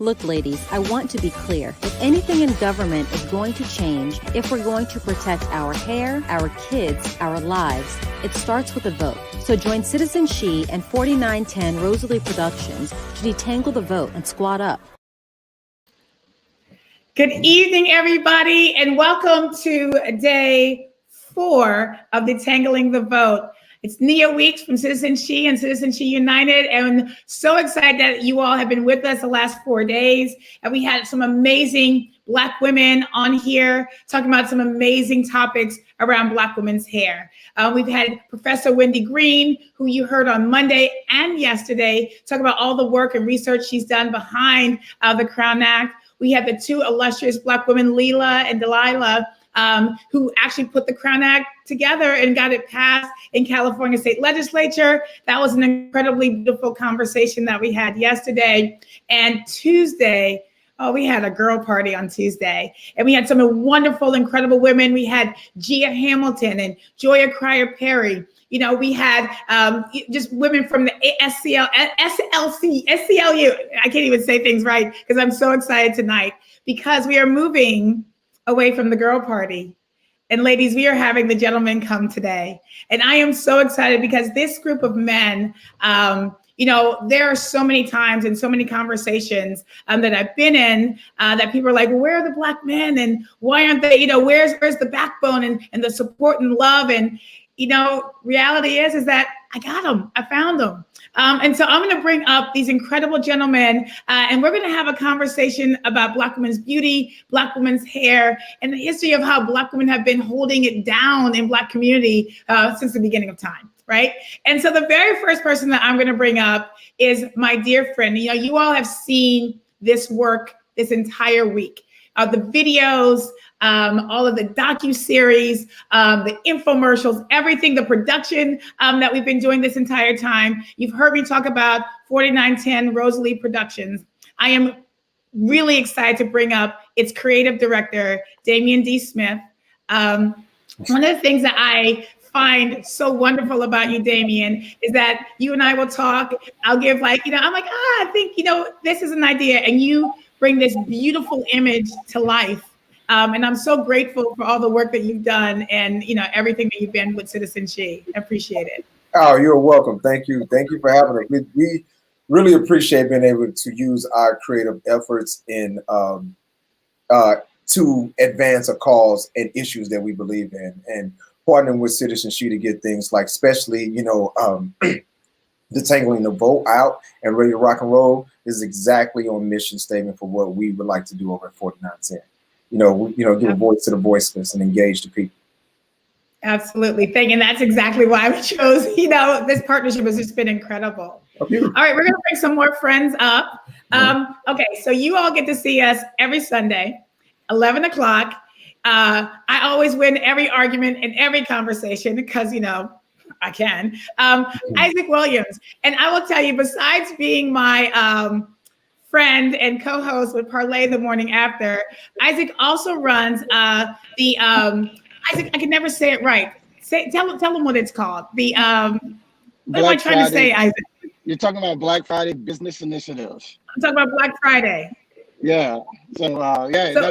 Look, ladies, I want to be clear. If anything in government is going to change, if we're going to protect our hair, our kids, our lives, it starts with a vote. So join Citizen She and 4910 Rosalie Productions to detangle the vote and squad up. Good evening, everybody, and welcome to day 4 of Detangling the Vote. It's Nia Weeks from Citizen She and Citizen She United, and so excited that you all have been with us the last 4 days. And we had some amazing Black women on here talking about some amazing topics around Black women's hair. We've had Professor Wendy Green, who you heard on Monday and yesterday, talk about all the work and research she's done behind the C.R.O.W.N Act. We had the 2 illustrious Black women, Leila and Delilah, who actually put the C.R.O.W.N Act together and got it passed in California State Legislature. That was an incredibly beautiful conversation that we had yesterday. And Tuesday, we had a girl party on Tuesday, and we had some wonderful, incredible women. We had Gia Hamilton and Joya Cryer-Perry. You know, we had just women from the SCLU. I can't even say things right because I'm so excited tonight because we are moving away from the girl party. And ladies, we are having the gentlemen come today. And I am so excited because this group of men, you know, there are so many times and so many conversations that I've been in that people are like, where are the Black men? And why aren't they, you know, where's the backbone and the support and love? And, you know, reality is that I got them, I found them. And so I'm gonna bring up these incredible gentlemen and we're gonna have a conversation about Black women's beauty, Black women's hair, and the history of how Black women have been holding it down in Black community since the beginning of time, right? And so the very first person that I'm gonna bring up is my dear friend. You know, you all have seen this work this entire week. The videos, all of the docu-series, the infomercials, everything, the production that we've been doing this entire time. You've heard me talk about 4910 Rosalie Productions. I am really excited to bring up its creative director, Damian D. Smith. One of the things that I find so wonderful about you, Damian, is that you and I will talk. I'll give like, you know, I'm like, I think, you know, this is an idea. And you bring this beautiful image to life. And I'm so grateful for all the work that you've done and, you know, everything that you've been with Citizen She. I appreciate it. Oh, you're welcome. Thank you. Thank you for having us. We really appreciate being able to use our creative efforts in to advance a cause and issues that we believe in, and partnering with Citizen She to get things like, especially, you know, detangling the vote out and ready to rock and roll is exactly on mission statement for what we would like to do over at 4910. Give a voice to the voiceless and engage the people. Absolutely. Thank you. And that's exactly why we chose, you know, this partnership has just been incredible. Okay. All right, we're going to bring some more friends up. Okay, so you all get to see us every Sunday, 11 o'clock. I always win every argument and every conversation because, you know, I can. Isaac Williams. And I will tell you, besides being my friend and co-host with Parlay the Morning After, Isaac also runs Isaac, I can never say it right. Tell them what it's called. What am I trying to say, Isaac? You're talking about Black Friday Business Initiatives. I'm talking about Black Friday. Yeah. So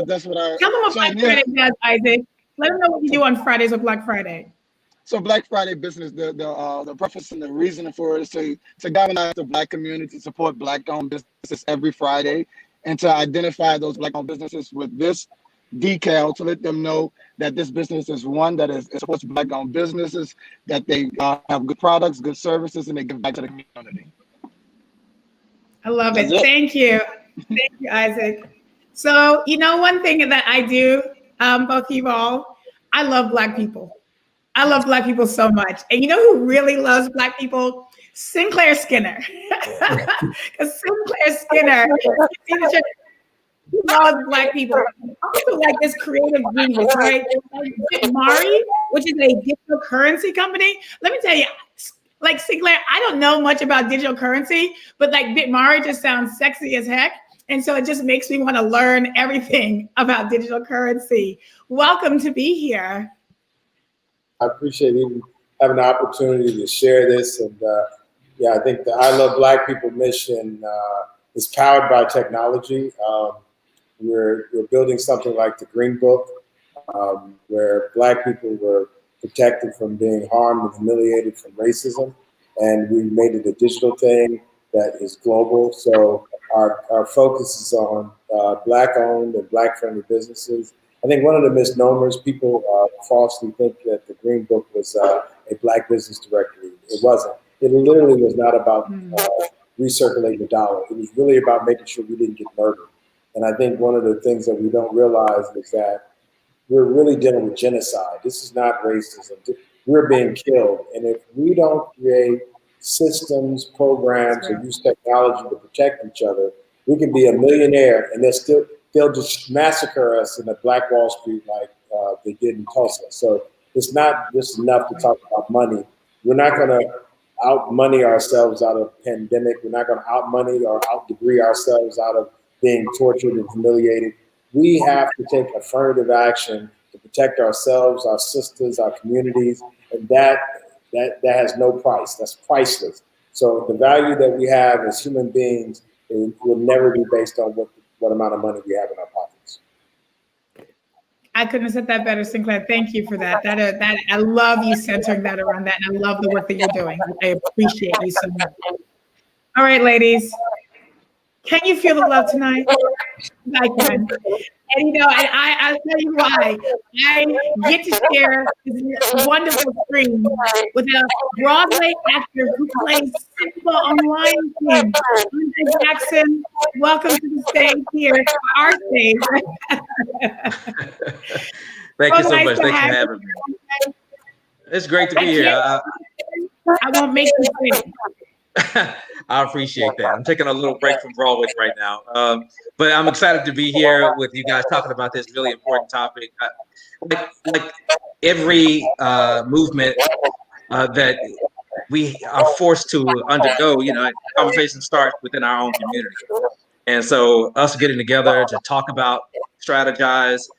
that's what I tell them what Black Friday does, Isaac. Let them know what you do on Fridays with Black Friday. So Black Friday Business, the purpose and the reason for it is to galvanize the Black community, to support Black-owned businesses every Friday, and to identify those Black-owned businesses with this decal to let them know that this business is one that supports Black-owned businesses, that they have good products, good services, and they give back to the community. I love it. Thank you. Thank you, Isaac. So, you know, one thing that I do, both of you all, I love Black people. I love Black people so much. And you know who really loves Black people? Sinclair Skinner. Because Sinclair Skinner loves Black people. Also like this creative genius, right? Like BitMari, which is a digital currency company. Let me tell you, like Sinclair, I don't know much about digital currency, but like BitMari just sounds sexy as heck. And so it just makes me want to learn everything about digital currency. Welcome to be here. I appreciate even having the opportunity to share this. And I think the I Love Black People mission It's powered by technology. We're building something like the Green Book, where Black people were protected from being harmed and humiliated from racism. And we made it a digital thing that is global. So our focus is on Black-owned and Black-friendly businesses. I think one of the misnomers, people falsely think that the Green Book was a Black business directory. It wasn't. It literally was not about recirculating the dollar. It was really about making sure we didn't get murdered. And I think one of the things that we don't realize is that we're really dealing with genocide. This is not racism. We're being killed. And if we don't create systems, programs, or use technology to protect each other, we can be a millionaire and they'll just massacre us in a Black Wall Street like they did in Tulsa. So it's not just enough to talk about money. We're not going to out money ourselves out of pandemic. We're not going to out money or out degree ourselves out of being tortured and humiliated. We have to take affirmative action to protect ourselves, our sisters, our communities, and that has no price. That's priceless. So the value that we have as human beings will never be based on what amount of money we have in our pockets. I couldn't have said that better, Sinclair. Thank you for that. That I love you centering that around that, and I love the work that you're doing. I appreciate you so much. All right, ladies, can you feel the love tonight? I can. And and I'll tell you why. I get to share this wonderful screen with a Broadway actor who plays Simba on Lion King. Mondale Jackson, welcome to the stage here, our stage. Thank you so much. Thanks for having me. It's great to be here. I won't make you say. I appreciate that. I'm taking a little break from Broadway right now, but I'm excited to be here with you guys talking about this really important topic. Like every movement that we are forced to undergo, conversation starts within our own community. And so us getting together to talk about, strategize,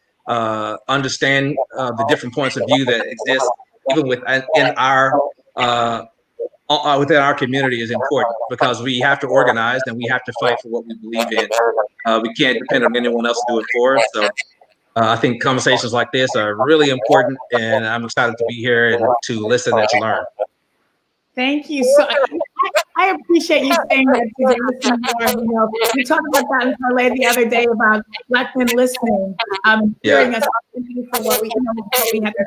understand the different points of view that exist even within our community is important, because we have to organize and we have to fight for what we believe in. We can't depend on anyone else to do it for us. So I think conversations like this are really important, and I'm excited to be here and to listen and to learn. Thank you. So I appreciate you saying that today. We talked about that in parlay the other day about Black men listening, hearing us for what we have to.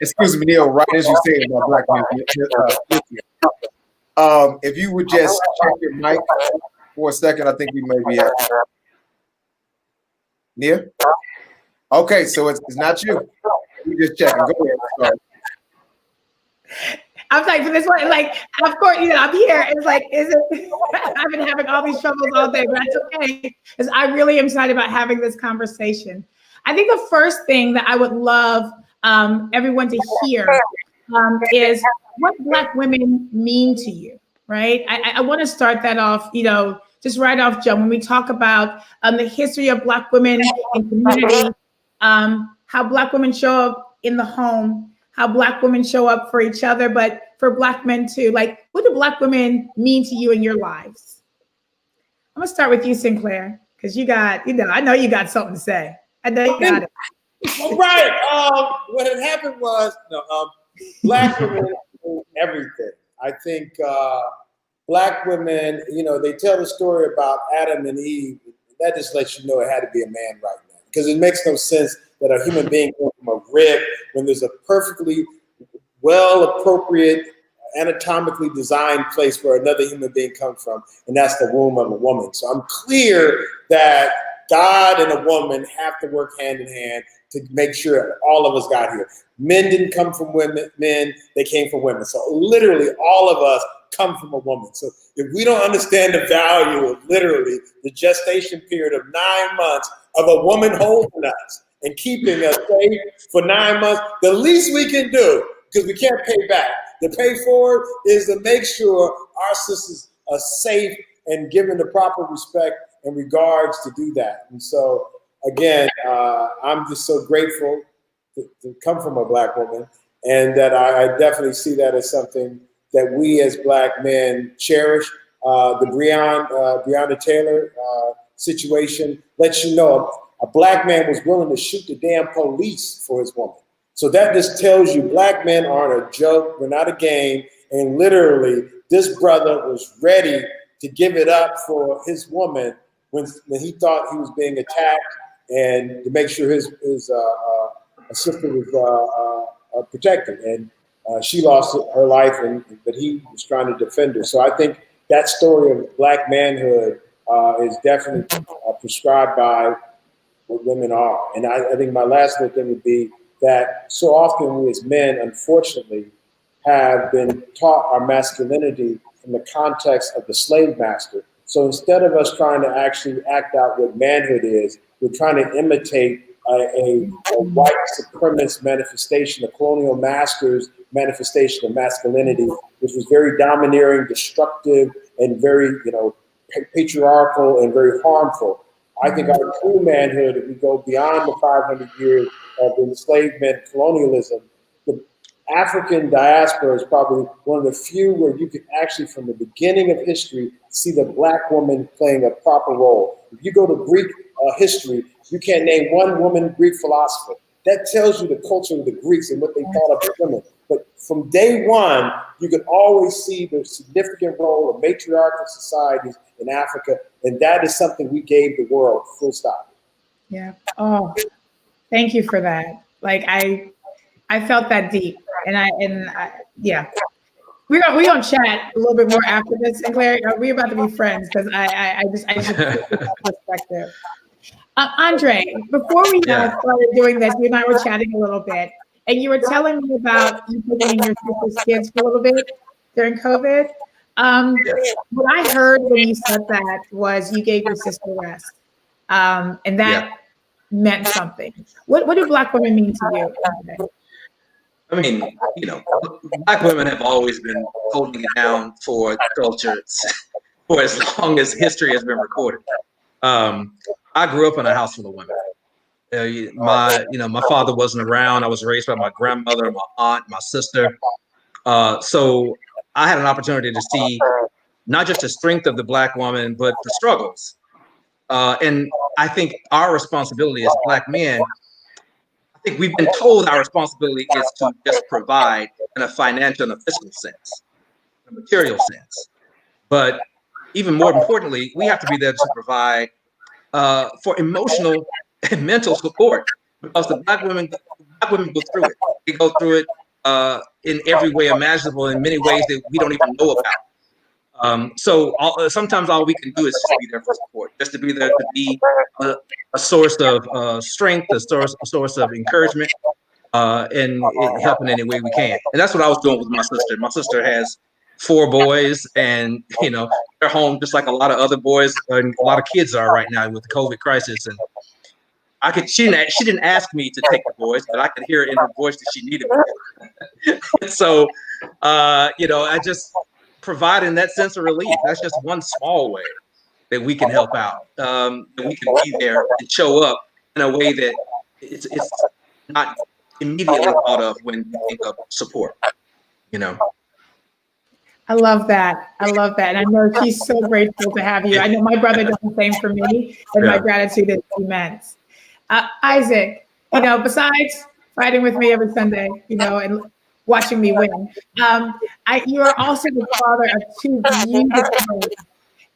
Excuse me, Neil. Right as you said about Black men, if you would just check your mic for a second, I think we may be. Neil. Okay, so it's not you. We just checking. Go ahead. Sorry. I'm like, for this one, like, of course, I'm here. It's like, I've been having all these troubles all day, but that's okay, because I really am excited about having this conversation. I think the first thing that I would love everyone to hear is what Black women mean to you, right? I want to start that off, just right off, Joe, when we talk about the history of Black women in community, how Black women show up in the home, how Black women show up for each other, but for Black men too. Like, what do Black women mean to you in your lives? I'm gonna start with you, Sinclair, because you got, I know you got something to say. I know you got it. All right. What had happened was, Black women do everything. I think Black women, they tell the story about Adam and Eve. That just lets you know it had to be a man right now, because it makes no sense that a human being comes from a rib when there's a perfectly well-appropriate, anatomically designed place where another human being comes from, and that's the womb of a woman. So I'm clear that God and a woman have to work hand in hand to make sure all of us got here. Men didn't come from men, they came from women. So literally all of us come from a woman. So if we don't understand the value of literally the gestation period of 9 months of a woman holding us and keeping us safe for 9 months, the least we can do, because we can't pay back, the pay forward is to make sure our sisters are safe and given the proper respect and regards to do that. And so, again, I'm just so grateful to come from a Black woman, and that I definitely see that as something that we as Black men cherish. the Breonna Taylor situation lets you know a black man was willing to shoot the damn police for his woman. So that just tells you black men aren't a joke, they're not a game, and literally this brother was ready to give it up for his woman when he thought he was being attacked, and to make sure his sister was protected. And she lost her life, but he was trying to defend her. So I think that story of black manhood is definitely prescribed by what women are. And I think my last little thing would be that so often we as men, unfortunately, have been taught our masculinity in the context of the slave master. So instead of us trying to actually act out what manhood is, we're trying to imitate a white supremacist manifestation, a colonial master's manifestation of masculinity, which was very domineering, destructive, and very, patriarchal and very harmful. I think our true manhood, if we go beyond the 500 years of enslavement, colonialism, the African diaspora is probably one of the few where you can actually, from the beginning of history, see the black woman playing a proper role. If you go to Greek history, you can't name one woman Greek philosopher. That tells you the culture of the Greeks and what they thought of women. But from day one, you can always see the significant role of matriarchal societies in Africa, and that is something we gave the world, full stop. Yeah. Oh, thank you for that. Like I felt that deep, and yeah. We're gonna chat a little bit more after this, Sinclair. We're about to be friends because I just perspective. Andre, before we started doing this, you and I were chatting a little bit, and you were telling me about you taking your sister's kids for a little bit during COVID. What I heard when you said that was you gave your sister rest, and that meant something. What do Black women mean to you, Andre? I mean, Black women have always been holding it down for culture for as long as history has been recorded. I grew up in a house full of women. My father wasn't around. I was raised by my grandmother, my aunt, my sister. So I had an opportunity to see not just the strength of the Black woman, but the struggles. And I think our responsibility as Black men, I think we've been told our responsibility is to just provide in a financial and a fiscal sense, a material sense. But even more importantly, we have to be there to provide for emotional and mental support, because the Black women go through it. They go through it in every way imaginable, in many ways that we don't even know about. Sometimes all we can do is just be there for support, just to be there to be a source of strength, a source of encouragement, and help in any way we can. And that's what I was doing with my sister. My sister has 4 boys, and they're home just like a lot of other boys and a lot of kids are right now with the COVID crisis. And she didn't ask me to take the boys, but I could hear it in her voice that she needed me. So, I just providing that sense of relief. That's just one small way that we can help out. That we can be there and show up in a way that it's not immediately thought of when you think of support. I love that. And I know she's so grateful to have you. I know my brother does the same for me, and my gratitude is immense. Isaac, besides fighting with me every Sunday, and watching me win, you are also the father of 2 beautiful boys.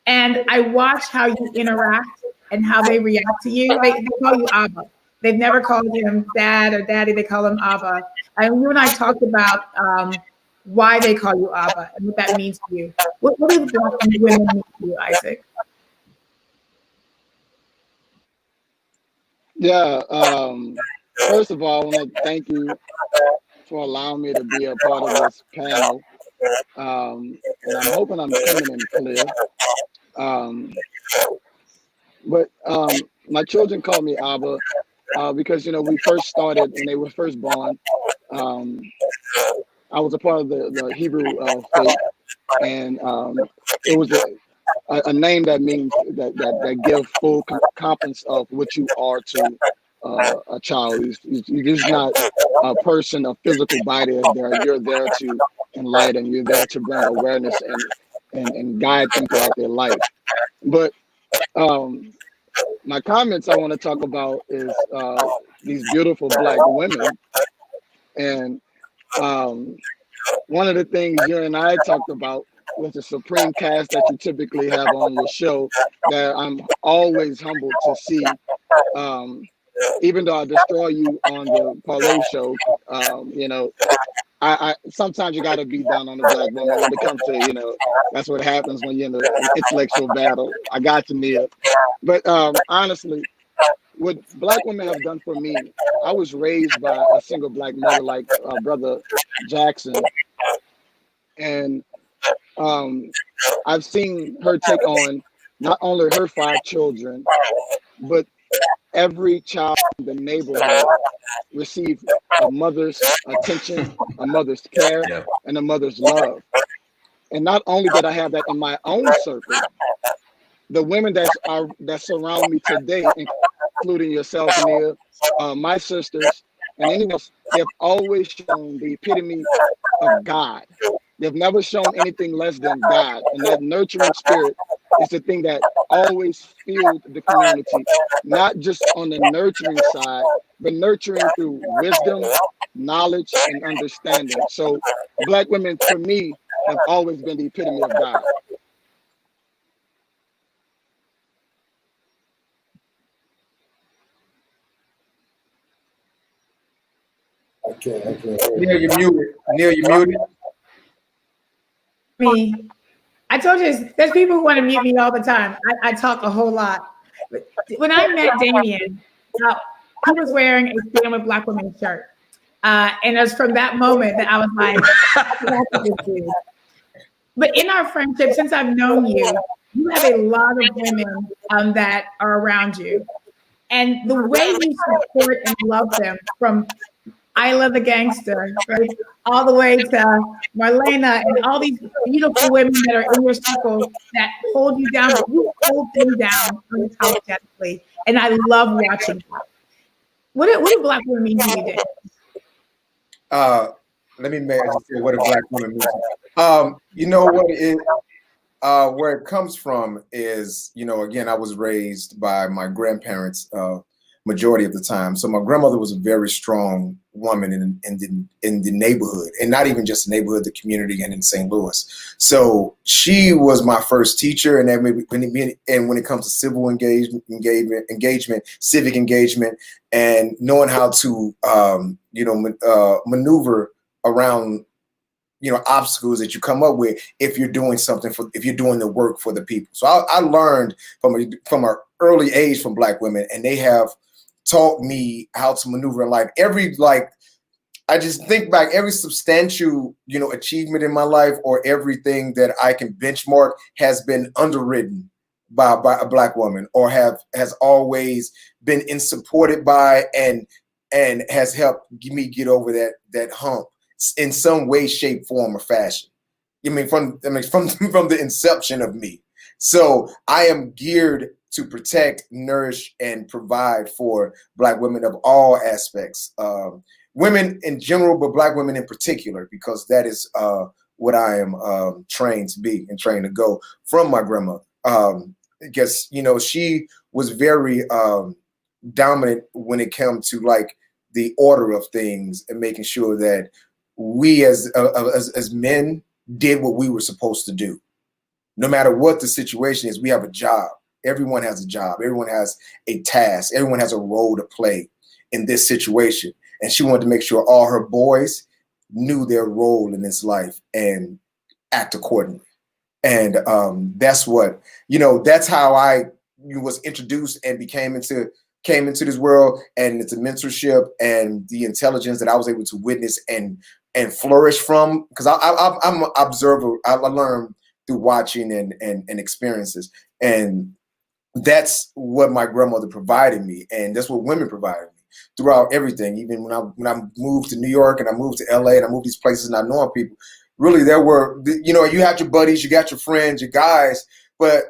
And I watch how you interact and how they react to you. They call you Abba. They've never called him dad or daddy. They call him Abba. And you and I talked about why they call you Abba and what that means to you. What do the Black women mean to you, Isaac? Yeah. First of all, I want to thank you for allowing me to be a part of this panel. And I'm hoping I'm coming in clear. But my children call me Abba because, we first started when they were first born. I was a part of the Hebrew faith, and it was a name that means that give full competence of what you are to a child. You're just not a person, a physical body is there. You're there to enlighten. You're there to bring awareness and guide them throughout their life. But my comments I want to talk about is these beautiful Black women. And one of the things you and I talked about was the supreme cast that you typically have on your show that I'm always humbled to see. Even though I destroy you on the parlay show, you know, I sometimes you got to be down on the Black woman when it comes to, you know, that's what happens when you're in the intellectual battle. I got you, Nia. But honestly, what Black women have done for me, I was raised by a single Black mother like Brother Jackson. And I've seen her take on not only her 5 children, but every child in the neighborhood receive a mother's attention, a mother's care, and a mother's love. And not only did I have that in my own circle, the women that surround me today, including yourself, Nia, my sisters, and anyone else, they have always shown the epitome of God. They've never shown anything less than God. And that nurturing spirit is the thing that always fueled the community, not just on the nurturing side, but nurturing through wisdom, knowledge, and understanding. So Black women, for me, have always been the epitome of God. I can't. Neil, you're muted. Neil, you're muted. Me. I told you, there's people who want to mute me all the time. I talk a whole lot. But when I met Damien, he was wearing a Stand with Black Women shirt. And it was from that moment that I was like, that's this dude. But in our friendship, since I've known you, you have a lot of women that are around you. And the way you support and love them, from Isla the Gangster, right, all the way to Marlena and all these beautiful women that are in your circle that hold you down, but you hold them down unapologetically. And I love watching that. What do Black women mean to you, Dave? Let me say what a Black woman means. You know what it is? Where it comes from is, you know, again, I was raised by my grandparents majority of the time. So my grandmother was a very strong woman in the neighborhood, and not even just the neighborhood, the community, and in St. Louis. So she was my first teacher, and when it comes to civil engagement, civic engagement, and knowing how to maneuver around obstacles that you come up with if you're doing something if you're doing the work for the people. So I learned from an early age from Black women, and they have taught me how to maneuver in life. I just think back, every substantial, achievement in my life, or everything that I can benchmark, has been underwritten by a Black woman, or has always been supported by and has helped me get over that hump in some way, shape, form, or fashion. From the inception of me. So I am geared to protect, nourish, and provide for Black women of all aspects. Women in general, but Black women in particular, because that is what I am trained to be and trained to go from my grandmother. Because, she was very dominant when it came to the order of things and making sure that we as men did what we were supposed to do. No matter what the situation is, we have a job. Everyone has a job. Everyone has a task. Everyone has a role to play in this situation. And she wanted to make sure all her boys knew their role in this life and act accordingly. And that's what, that's how I was introduced and came into this world. And it's a mentorship and the intelligence that I was able to witness and flourish from, because I'm an observer. I learn through watching and experiences. And that's what my grandmother provided me. And that's what women provided me throughout everything. Even when I moved to New York and I moved to LA and I moved these places and I know people, really there were, you had your buddies, you got your friends, your guys, but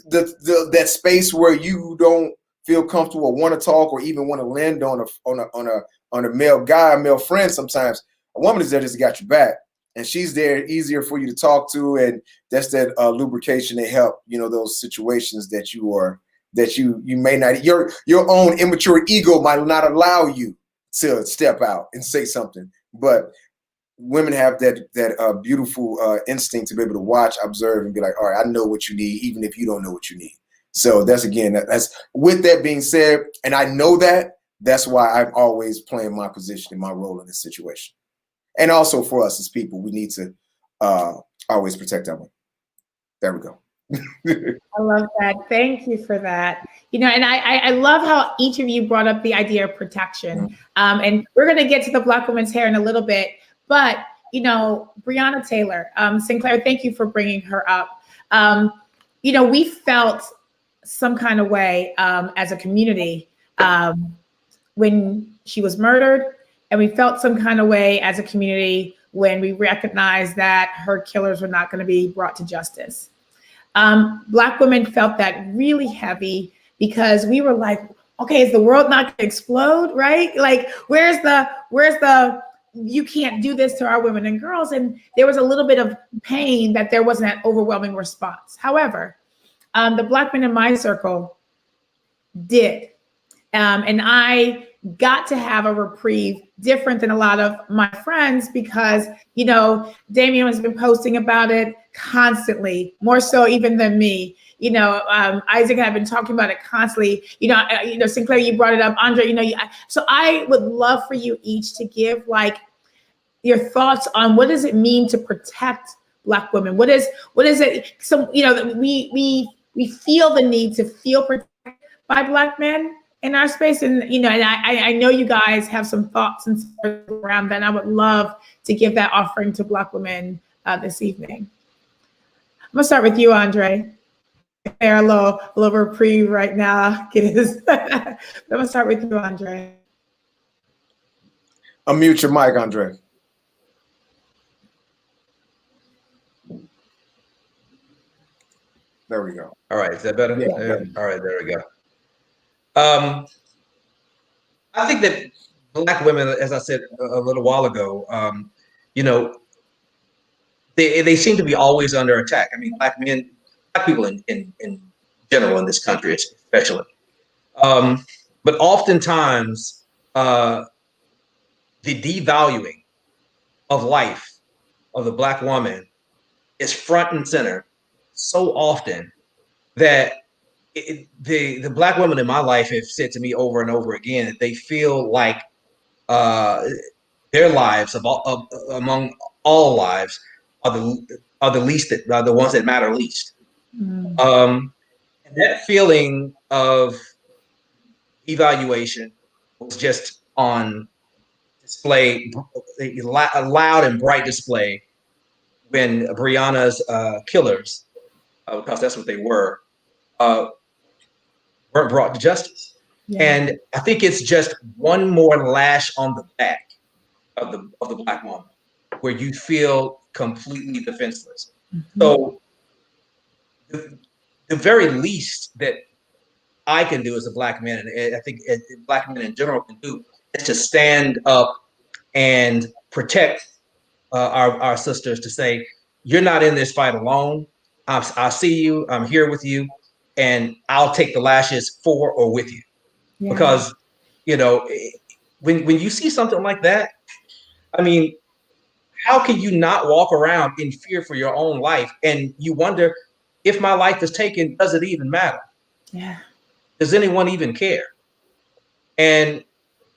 that space where you don't feel comfortable or want to talk or even want to land on a male friend, sometimes a woman is there just to got your back. and she's there, easier for you to talk to, and that's that lubrication to help, you know, those situations that you may not, your own immature ego might not allow you to step out and say something, but women have that beautiful instinct to be able to watch, observe, and be like, all right, I know what you need, even if you don't know what you need. So that's, again, that's with that being said, and I know that's why I'm always playing my position and my role in this situation. And also for us as people, we need to always protect our women. There we go. I love that. Thank you for that. You know, and I love how each of you brought up the idea of protection. And we're going to get to the Black woman's hair in a little bit, but, you know, Breonna Taylor, Sinclair, thank you for bringing her up. You know, we felt some kind of way as a community when she was murdered, and we felt some kind of way as a community when we recognized that her killers were not going to be brought to justice. Black women felt that really heavy because we were like, okay, is the world not going to explode, right? Like, where's the you can't do this to our women and girls? And there was a little bit of pain that there wasn't that overwhelming response. However, the Black men in my circle did. And I got to have a reprieve different than a lot of my friends because, you know, Damien has been posting about it constantly, more so even than me. You know, Isaac and I have been talking about it constantly. You know, Sinclair, you brought it up. Andre, you know, so I would love for you each to give like your thoughts on what does it mean to protect Black women? What is it? So, you know, we feel the need to feel protected by Black men in our space. And, you know, and I know you guys have some thoughts and stories around that. And I would love to give that offering to Black women this evening. I'm gonna start with you, Andre. A little reprieve right now. I'm gonna start with you, Andre. Unmute your mic, Andre. There we go. All right, is that better? Yeah. All right, there we go. I think that Black women, as I said a little while ago, you know, they seem to be always under attack. I mean, Black people in general in this country, especially. But oftentimes, the devaluing of life of the Black woman is front and center so often that the Black women in my life have said to me over and over again that they feel like their lives among all lives are the least that are the ones that matter least. And that feeling of evaluation was just on display, a loud and bright display when Breonna's killers, because that's what they were, weren't brought to justice. Yeah. And I think it's just one more lash on the back of the Black woman, where you feel completely defenseless. So the very least that I can do as a Black man, and I think Black men in general can do, is to stand up and protect our sisters, to say, you're not in this fight alone. I see you, I'm here with you, and I'll take the lashes for or with you. Yeah. Because, you know, when you see something like that, I mean, how can you not walk around in fear for your own life? And you wonder, if my life is taken, does it even matter? Yeah. Does anyone even care? And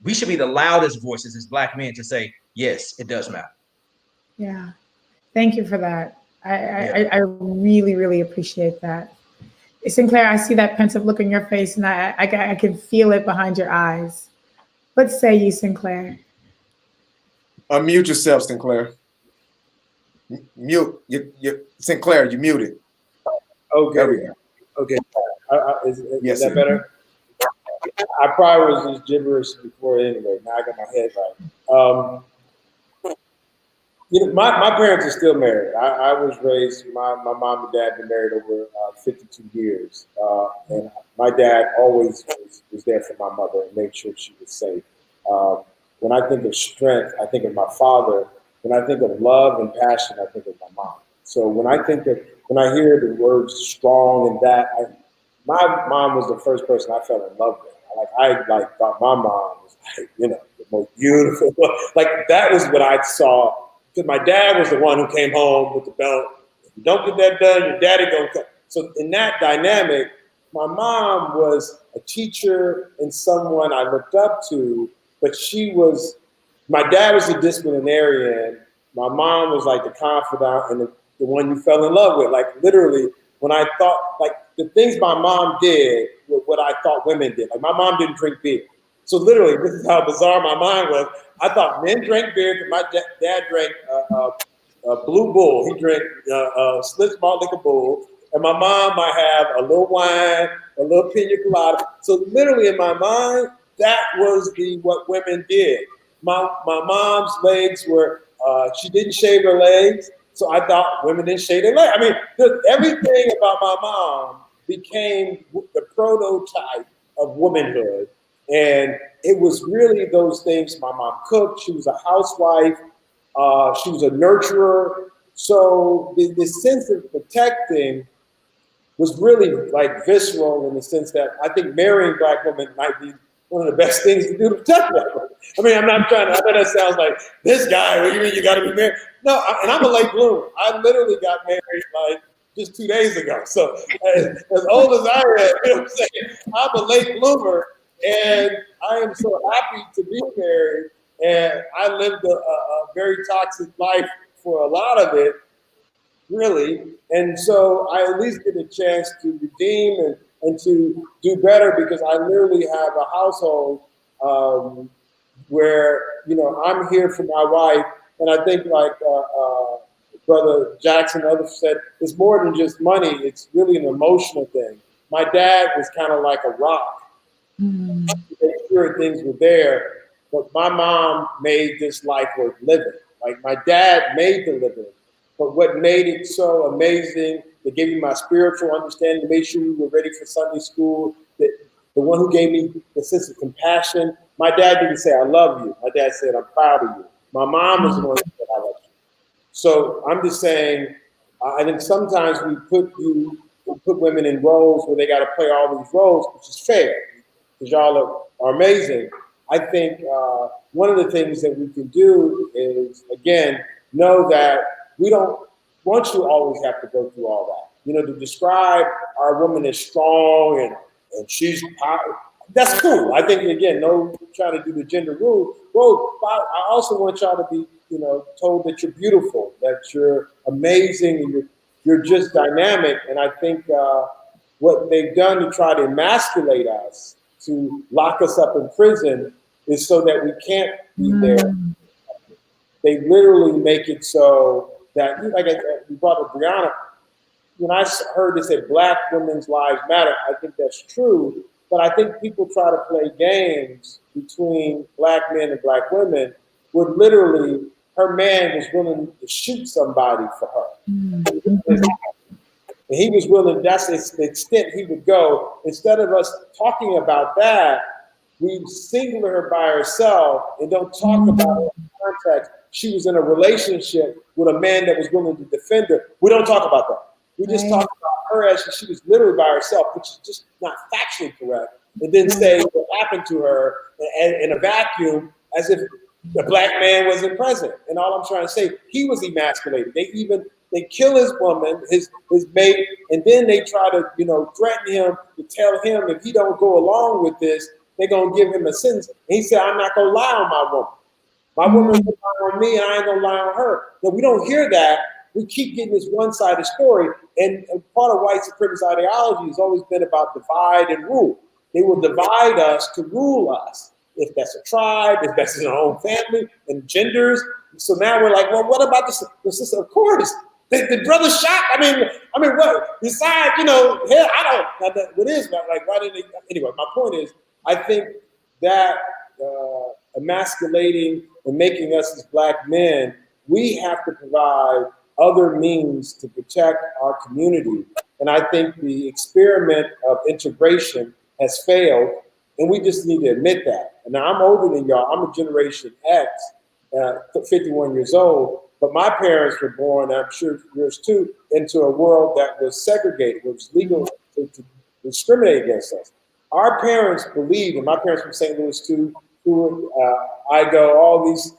we should be the loudest voices as Black men to say, yes, it does matter. Yeah. Thank you for that. I really, really appreciate that. Sinclair, I see that pensive look in your face, and I can feel it behind your eyes. What say you, Sinclair? Unmute yourself, Sinclair. Mute. Sinclair, you muted. Okay. There we go. Okay. Yes, is that better? I probably was just gibberish before anyway. Now I got my head right. You know, my parents are still married. I was raised, my mom and dad been married over 52 years. And my dad always was there for my mother and made sure she was safe. When I think of strength, I think of my father when I think of love and passion, I think of my mom. So when I hear the words strong and that, my mom was the first person I fell in love with. I thought my mom was like, you know, the most beautiful. Like that was what I saw. Because my dad was the one who came home with the belt. If you don't get that done, your daddy gonna come. So in that dynamic, my mom was a teacher and someone I looked up to, but my dad was a disciplinarian. My mom was like the confidant and the one you fell in love with. Like literally, when I thought, like the things my mom did were what I thought women did. Like my mom didn't drink beer. So literally, this is how bizarre my mind was. I thought men drank beer because my dad drank Blue Bull. He drank Schlitz Malt Liquor Bull. And my mom might have a little wine, a little pina colada. So literally in my mind, that was what women did. My mom's legs were, she didn't shave her legs. So I thought women didn't shave their legs. I mean, everything about my mom became the prototype of womanhood. And it was really those things. My mom cooked. She was a housewife. She was a nurturer. So the sense of protecting was really like visceral in the sense that I think marrying Black women might be one of the best things to do to protect them. I mean, I'm not trying to, I know that sounds like this guy, what do you mean you got to be married? No, and I'm a late bloomer. I literally got married like just 2 days ago. So as old as I am, you know what I'm saying? I'm a late bloomer and I am so happy to be married. And I lived a very toxic life for a lot of it, really. And so I at least get a chance to redeem and to do better because I literally have a household where, you know, I'm here for my wife. And I think like Brother Jackson and others said, it's more than just money. It's really an emotional thing. My dad was kind of like a rock. Mm-hmm. Sure, things were there, but my mom made this life worth living. Like my dad made the living. But what made it so amazing, that gave me my spiritual understanding, made sure we were ready for Sunday school, that the one who gave me the sense of compassion. My dad didn't say, I love you. My dad said, I'm proud of you. My mom was the one who said, I love you. So I'm just saying, I think sometimes we put women in roles where they got to play all these roles, which is fair, because y'all are amazing. I think one of the things that we can do is, again, know that we don't want you to always have to go through all that. You know, to describe our woman as strong and she's powerful, that's cool. I think, again, no trying to do the gender rule. Well, I also want y'all to be, you know, told that you're beautiful, that you're amazing, and you're just dynamic. And I think what they've done to try to emasculate us, to lock us up in prison, is so that we can't be there. They literally make it so that, like we brought up Brianna, when I heard it said Black women's lives matter, I think that's true. But I think people try to play games between Black men and Black women where literally her man was willing to shoot somebody for her. And he was willing, that's the extent he would go. Instead of us talking about that, we single her by herself and don't talk about her in context. She was in a relationship with a man that was willing to defend her. We don't talk about that. We just talk about her as she was literally by herself, which is just not factually correct. And then say what happened to her in a vacuum as if the Black man wasn't present. And all I'm trying to say, he was emasculated. They kill his woman, his mate, and then they try to, you know, threaten him to tell him if he don't go along with this, they're gonna give him a sentence. And he said, I'm not gonna lie on my woman. My woman will lie on me and I ain't gonna lie on her. But we don't hear that. We keep getting this one-sided story. And part of white supremacist ideology has always been about divide and rule. They will divide us to rule us. If that's a tribe, if that's in our own family and genders. So now we're like, well, what about the sister? Of course, the brother shot. I mean, what? Besides, you know, hell, I don't. What is like? Why didn't they? Anyway, my point is, I think that emasculating and making us as Black men, we have to provide other means to protect our community. And I think the experiment of integration has failed, and we just need to admit that. And now I'm older than y'all. I'm a Generation X, 51 years old. But my parents were born, I'm sure yours too, into a world that was segregated. It was legal to discriminate against us. Our parents believed, and my parents from St. Louis too, who I go, all these,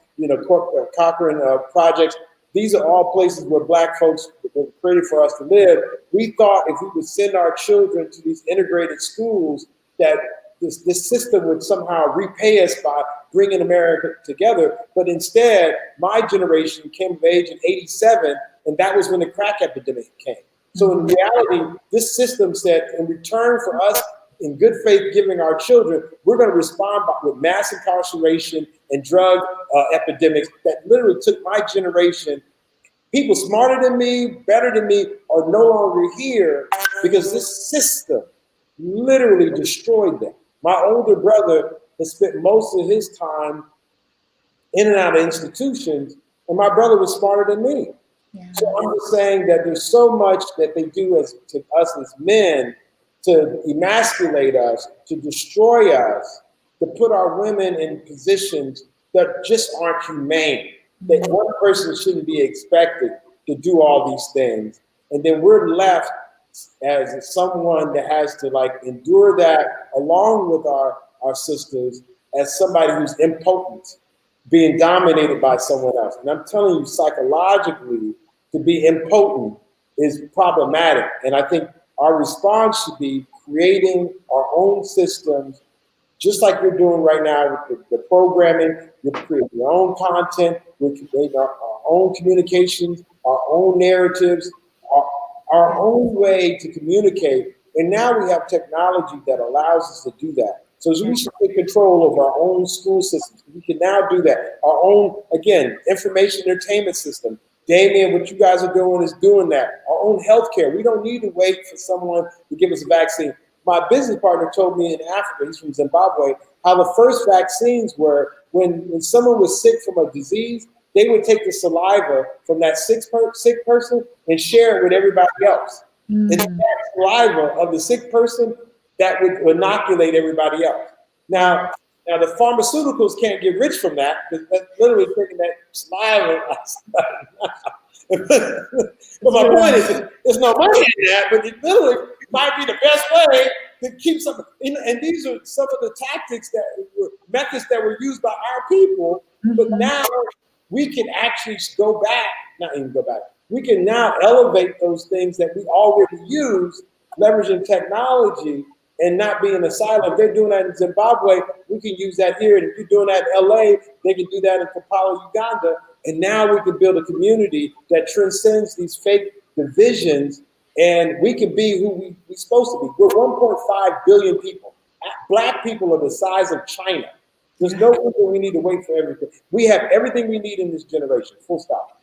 Cochrane projects, these are all places where Black folks were created for us to live. We thought if we would send our children to these integrated schools, that this system would somehow repay us by bringing America together. But instead, my generation came of age in '87, and that was when the crack epidemic came. So in reality, this system said, in return for us, in good faith, giving our children, we're going to respond with mass incarceration and drug epidemics that literally took my generation. People smarter than me, better than me, are no longer here because this system literally destroyed them. My older brother has spent most of his time in and out of institutions, and my brother was smarter than me. Yeah. So I'm just saying that there's so much that they do to us as men to emasculate us, to destroy us, to put our women in positions that just aren't humane. That one person shouldn't be expected to do all these things. And then we're left as someone that has to endure that along with our sisters as somebody who's impotent, being dominated by someone else. And I'm telling you, psychologically, to be impotent is problematic. And I think our response should be creating our own systems, just like you're doing right now with the programming. You're creating your own content, we're creating our own communications, our own narratives, our own way to communicate. And now we have technology that allows us to do that. So we should take control of our own school systems. We can now do that. Our own, again, information entertainment system. Damien, what you guys are doing is doing that. Our own healthcare. We don't need to wait for someone to give us a vaccine. My business partner told me in Africa, he's from Zimbabwe, how the first vaccines were when someone was sick from a disease, they would take the saliva from that sick person and share it with everybody else. And that saliva of the sick person, that would inoculate everybody else. Now the pharmaceuticals can't get rich from that, because that's literally taking that saliva. But my point is, there's no money in that, but it literally might be the best way to keep something. And these are some of the tactics methods that were used by our people, but now we can actually not even go back. We can now elevate those things that we already use, leveraging technology and not being a silo. If they're doing that in Zimbabwe, we can use that here. And if you're doing that in LA, they can do that in Kampala, Uganda. And now we can build a community that transcends these fake divisions, and we can be who we're supposed to be. We're 1.5 billion people. Black people are the size of China. There's no reason we need to wait for everything. We have everything we need in this generation, full stop.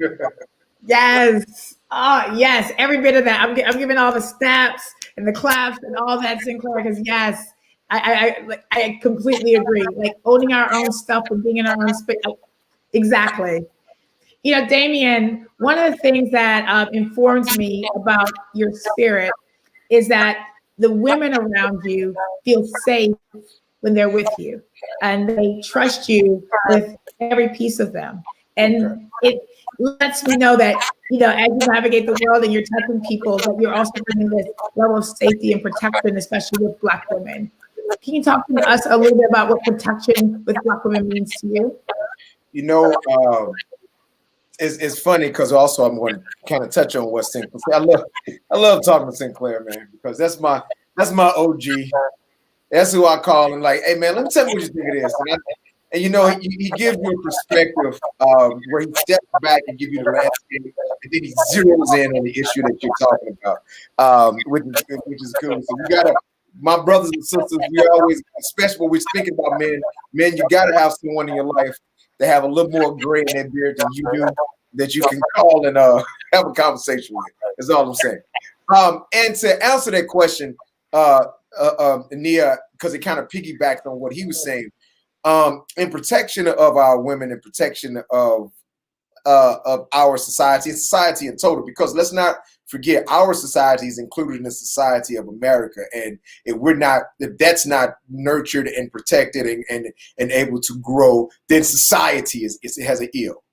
Yes. Oh, yes. Every bit of that. I'm giving all the snaps and the claps and all that, Sinclair, because yes, I completely agree. Like owning our own stuff and being in our own space. Exactly. You know, Damien, one of the things that informs me about your spirit is that the women around you feel safe when they're with you, and they trust you with every piece of them. And it lets me know that, you know, as you navigate the world and you're touching people, that you're also bringing this level of safety and protection, especially with Black women. Can you talk to us a little bit about what protection with Black women means to you? You know, it's funny because also I'm going to kind of touch on what Sinclair. I love talking to Sinclair, man, because that's my OG. That's who I call him. Like, hey man, let me tell you what you think it is. And you know, he gives you a perspective where he steps back and gives you the landscape, and then he zeroes in on the issue that you're talking about, which is cool. So we gotta, my brothers and sisters, we always, especially when we're speaking about men, you gotta have someone in your life that have a little more gray in their beard than you do, that you can call and have a conversation with. That's all I'm saying. And to answer that question, Nia, because it kind of piggybacks on what he was saying, in protection of our women and protection of our society in total, because let's not forget our society is included in the society of America. And if that's not nurtured and protected and able to grow, then society it has an ill.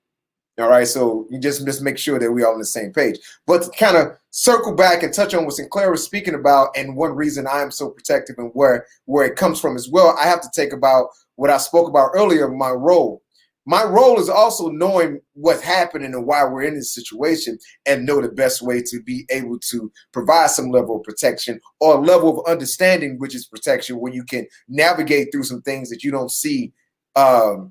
All right, so you just make sure that we're all on the same page. But to kind of circle back and touch on what Sinclair was speaking about, and one reason I am so protective and where it comes from as well, I have to take about what I spoke about earlier, my role. My role is also knowing what's happening and why we're in this situation, and know the best way to be able to provide some level of protection or a level of understanding, which is protection, where you can navigate through some things that you don't see that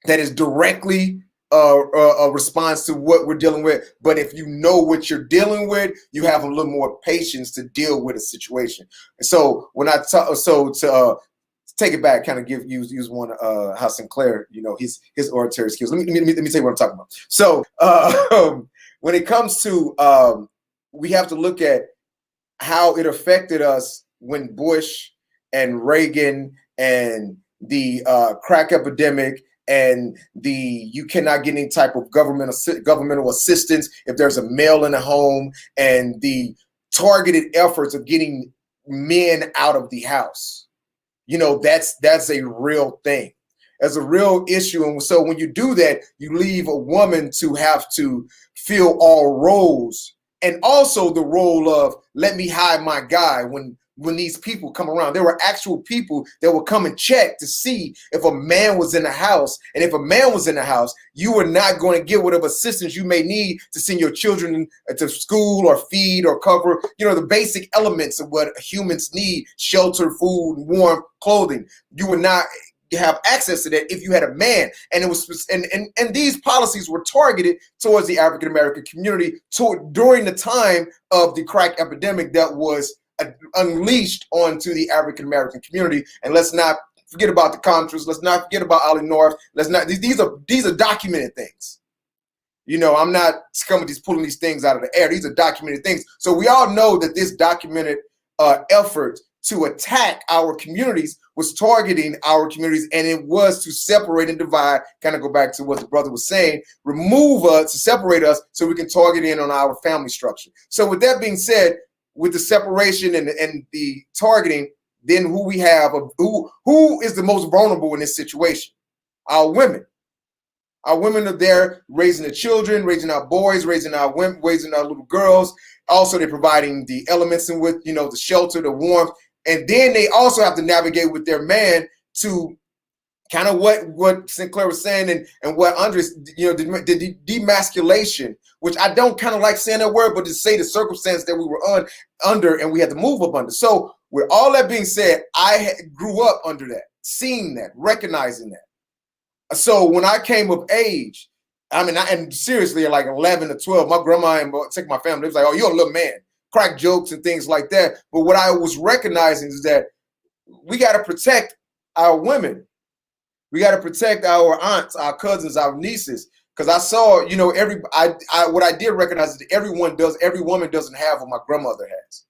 is directly a response to what we're dealing with. But if you know what you're dealing with, you have a little more patience to deal with a situation. And so when I talk, to take it back, kind of use one how Sinclair, his oratory skills. Let me tell you what I'm talking about. So when it comes to we have to look at how it affected us when Bush and Reagan and the crack epidemic and you cannot get any type of governmental assistance if there's a male in the home, and the targeted efforts of getting men out of the house. That's a real thing. That's a real issue. And so when you do that, you leave a woman to have to fill all roles, and also the role of let me hide my guy when these people come around. There were actual people that would come and check to see if a man was in the house. And if a man was in the house, you were not going to get whatever assistance you may need to send your children to school or feed or cover, the basic elements of what humans need: shelter, food, warmth, clothing. You would not have access to that if you had a man. And it was and these policies were targeted towards the African American community during the time of the crack epidemic that was unleashed onto the African American community. And let's not forget about the Contras. Let's not forget about Ollie North. These are documented things. I'm not pulling these things out of the air. These are documented things. So we all know that this documented effort to attack our communities was targeting our communities, and it was to separate and divide. Kind of go back to what the brother was saying, remove us, to separate us so we can target in on our family structure. So with that being said, with the separation and the targeting, then who we have, who is the most vulnerable in this situation? Our women. Our women are there raising the children, raising our boys, raising our women, raising our little girls. Also, they're providing the elements in with, the shelter, the warmth. And then they also have to navigate with their man to kind of what Sinclair was saying and what Andres, the demasculation, which I don't kind of like saying that word, but to say the circumstance that we were under and we had to move up under. So with all that being said, I grew up under that, seeing that, recognizing that. So when I came of age, and seriously, at like 11 or 12, my grandma and my family, it was like, oh, you're a little man, crack jokes and things like that. But what I was recognizing is that we got to protect our women. We got to protect our aunts, our cousins, our nieces. Because I saw, what I did recognize is that every woman doesn't have what my grandmother has.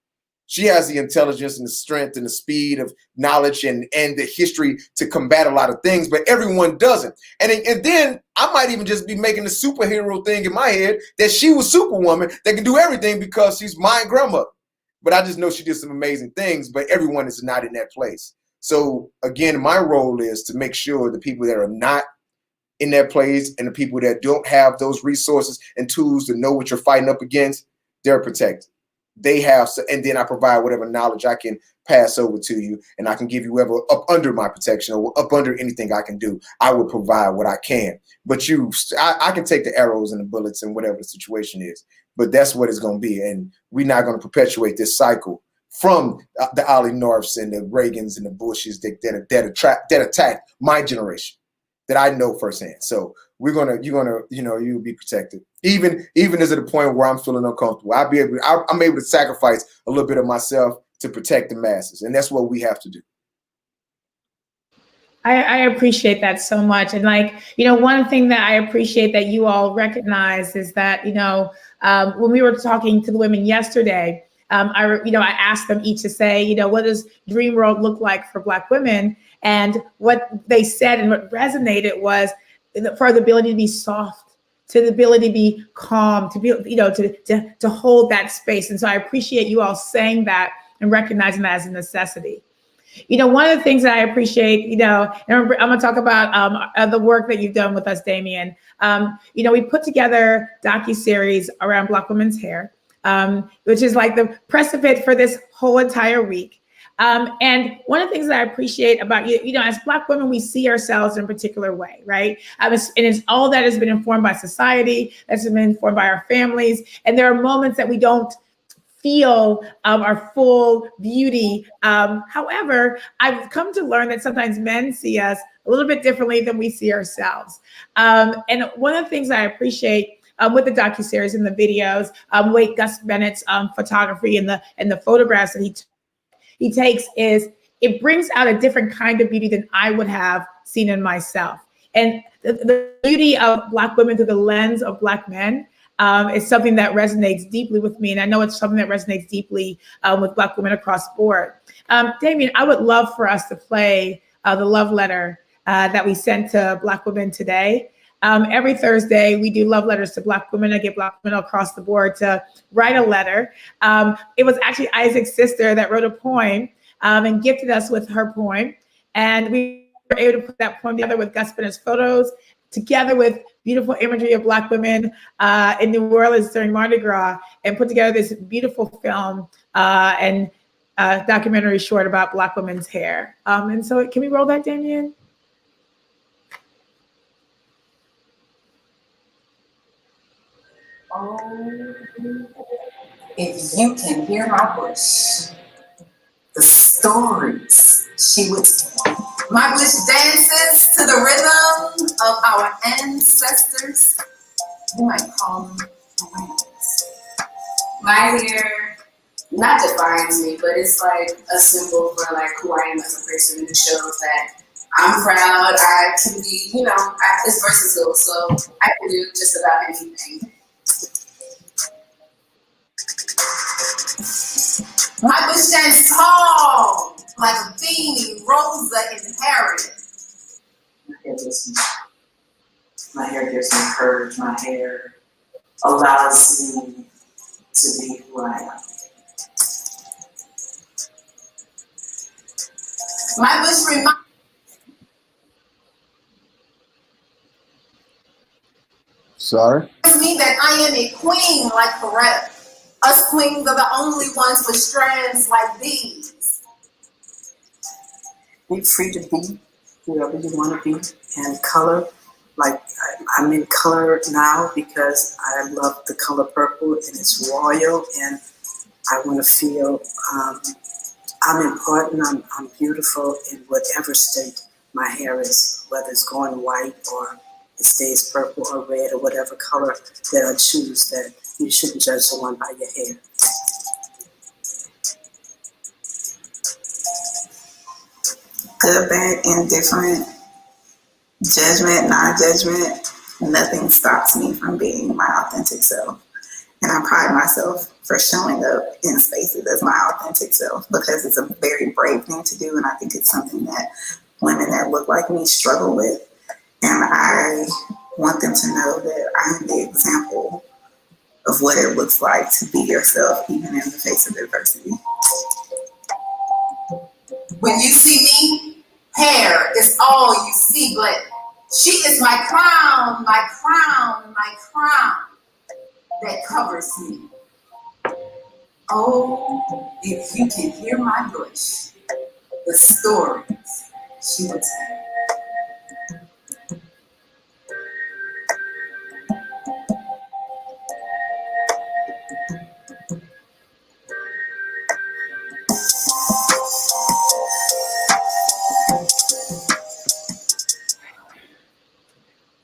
She has the intelligence and the strength and the speed of knowledge and the history to combat a lot of things, but everyone doesn't. And then I might even just be making the superhero thing in my head that she was Superwoman that can do everything because she's my grandmother. But I just know she did some amazing things, but everyone is not in that place. So again, my role is to make sure the people that are not in that place and the people that don't have those resources and tools to know what you're fighting up against, they're protected. They have, and then I provide whatever knowledge I can pass over to you, and I can give you whatever up under my protection or up under anything I can do. I will provide what I can, but I can take the arrows and the bullets and whatever the situation is, but that's what it's going to be. And we're not going to perpetuate this cycle from the Ollie Norths and the Reagans and the Bushes that attacked my generation that I know firsthand. So you'll be protected. Even is at a point where I'm feeling uncomfortable. I'm able to sacrifice a little bit of myself to protect the masses. And that's what we have to do. I appreciate that so much. And one thing that I appreciate that you all recognize is that, when we were talking to the women yesterday, I asked them each to say, what does dream world look like for Black women? And what they said and what resonated was for the ability to be soft, to the ability to be calm, to be, to hold that space. And so I appreciate you all saying that and recognizing that as a necessity. One of the things that I appreciate, and I'm going to talk about the work that you've done with us, Damien. We put together docuseries around Black women's hair, which is like the precipice for this whole entire week. And one of the things that I appreciate about you, as Black women, we see ourselves in a particular way, right? And it's all that has been informed by society, that's been informed by our families. And there are moments that we don't feel our full beauty. However, I've come to learn that sometimes men see us a little bit differently than we see ourselves. And one of the things I appreciate with the docuseries and the videos, with Gus Bennet's photography and the photographs that he takes, is it brings out a different kind of beauty than I would have seen in myself. And the beauty of Black women through the lens of Black men is something that resonates deeply with me. And I know it's something that resonates deeply with Black women across the board. Damien, I would love for us to play the love letter that we sent to Black women today. Every Thursday, we do love letters to Black women. I get Black women across the board to write a letter. It was actually Isaac's sister that wrote a poem and gifted us with her poem. And we were able to put that poem together with Gus Bennett's photos, together with beautiful imagery of Black women in New Orleans during Mardi Gras, and put together this beautiful film and documentary short about Black women's hair. And so can we roll that, Damien? If you can hear my voice, the stories she would tell. My bush dances to the rhythm of our ancestors. You might call them awareness. My hair not defines me, but it's like a symbol for like who I am as a person. It shows that I'm proud. I can be, it's versatile, so I can do just about anything. My bush stands tall, like a beanie Rosa inherited. My hair gives me courage. My hair allows me to be who I am. My bush reminds me that I am a queen like Coretta. Us queens are the only ones with strands like these. Be free to be whoever you want to be, and color. Like I'm in color now because I love the color purple and it's royal, and I want to feel I'm important, I'm beautiful in whatever state my hair is, whether it's going white or it stays purple or red or whatever color that I choose. That you shouldn't judge someone by your hair. Good, bad, indifferent, judgment, non-judgment, nothing stops me from being my authentic self. And I pride myself for showing up in spaces as my authentic self, because it's a very brave thing to do. And I think it's something that women that look like me struggle with. And I want them to know that I'm the example of what it looks like to be yourself, even in the face of adversity. When you see me, hair is all you see, but she is my crown, my crown, my crown that covers me. Oh, if you can hear my voice, the stories she would tell.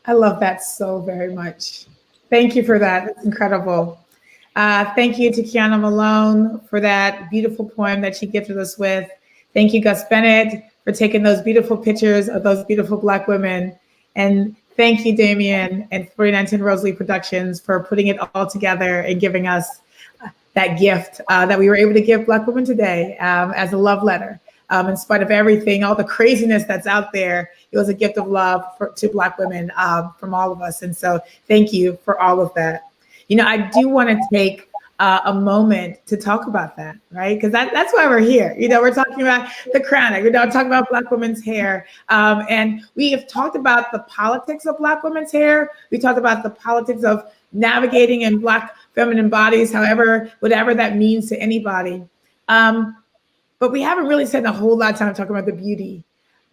I love that so very much. Thank you for that. That's incredible. Thank you to Kiana Malone for that beautiful poem that she gifted us with. Thank you, Gus Bennett, for taking those beautiful pictures of those beautiful Black women. And thank you, Damien, and 4910 Rosalie Productions for putting it all together and giving us that gift that we were able to give Black women today as a love letter. in spite of everything, all the craziness that's out there, it was a gift of love to Black women from all of us. And so thank you for all of that. You know, I do want to take a moment to talk about that, right? Because that's why we're here. You know, we're talking about the crown. We're talking about Black women's hair. And we have talked about the politics of Black women's hair. We talked about the politics of navigating in Black feminine bodies, whatever that means to anybody. But we haven't really spent a whole lot of time talking about the beauty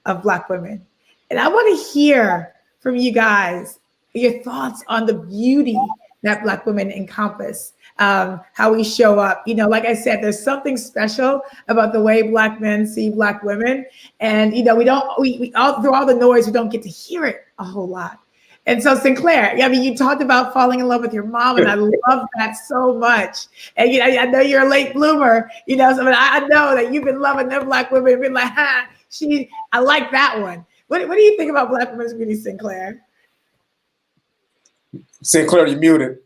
of Black women. And I want to hear from you guys your thoughts on the beauty that Black women encompass, how we show up. You know, like I said, there's something special about the way Black men see Black women. And, you know, we all through all the noise, we don't get to hear it a whole lot. And so Sinclair, I mean, you talked about falling in love with your mom, and I love that so much. And you know, I know you're a late bloomer, you know, so I know that you've been loving them Black women and been like, I like that one. What do you think about Black women's beauty, Sinclair? Sinclair, you muted.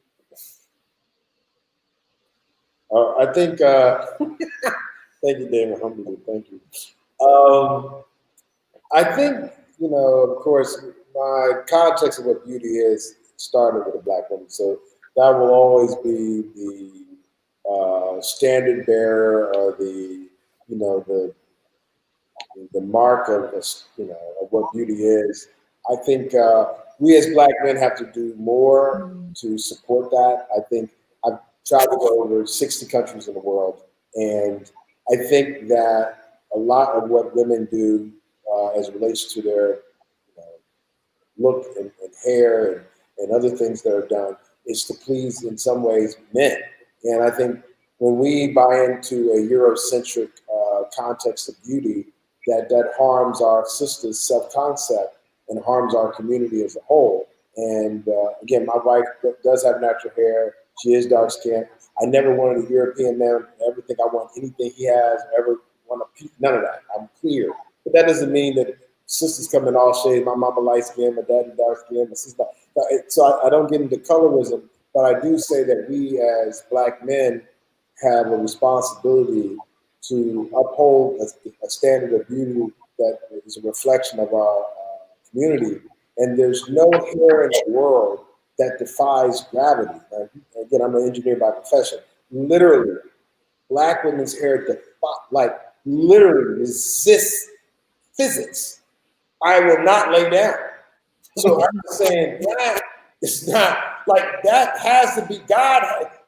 I think, thank you, Damon, humbly, thank you. I think, you know, of course, my context of what beauty is started with a Black woman. So that will always be the standard bearer, or the, you know, the mark of, you know, of what beauty is. I think we as Black men have to do more to support that. I think I've traveled to over 60 countries in the world, and I think that a lot of what women do as it relates to their look and hair and other things that are done is to please, in some ways, men. And I think when we buy into a Eurocentric context of beauty, that harms our sisters' self-concept and harms our community as a whole. And again, my wife does have natural hair. She is dark skinned. I never wanted a European man to ever think I want anything he has, ever want a piece, none of that. I'm clear. But that doesn't mean that sisters come in all shades. My mama light skin, my daddy dark skin, my sister. So I don't get into colorism, but I do say that we as Black men have a responsibility to uphold a standard of beauty that is a reflection of our community. And there's no hair in the world that defies gravity. Right? Again, I'm an engineer by profession. Literally, Black women's hair literally resists physics. I will not lay down. So I'm saying that it's not like that has to be God.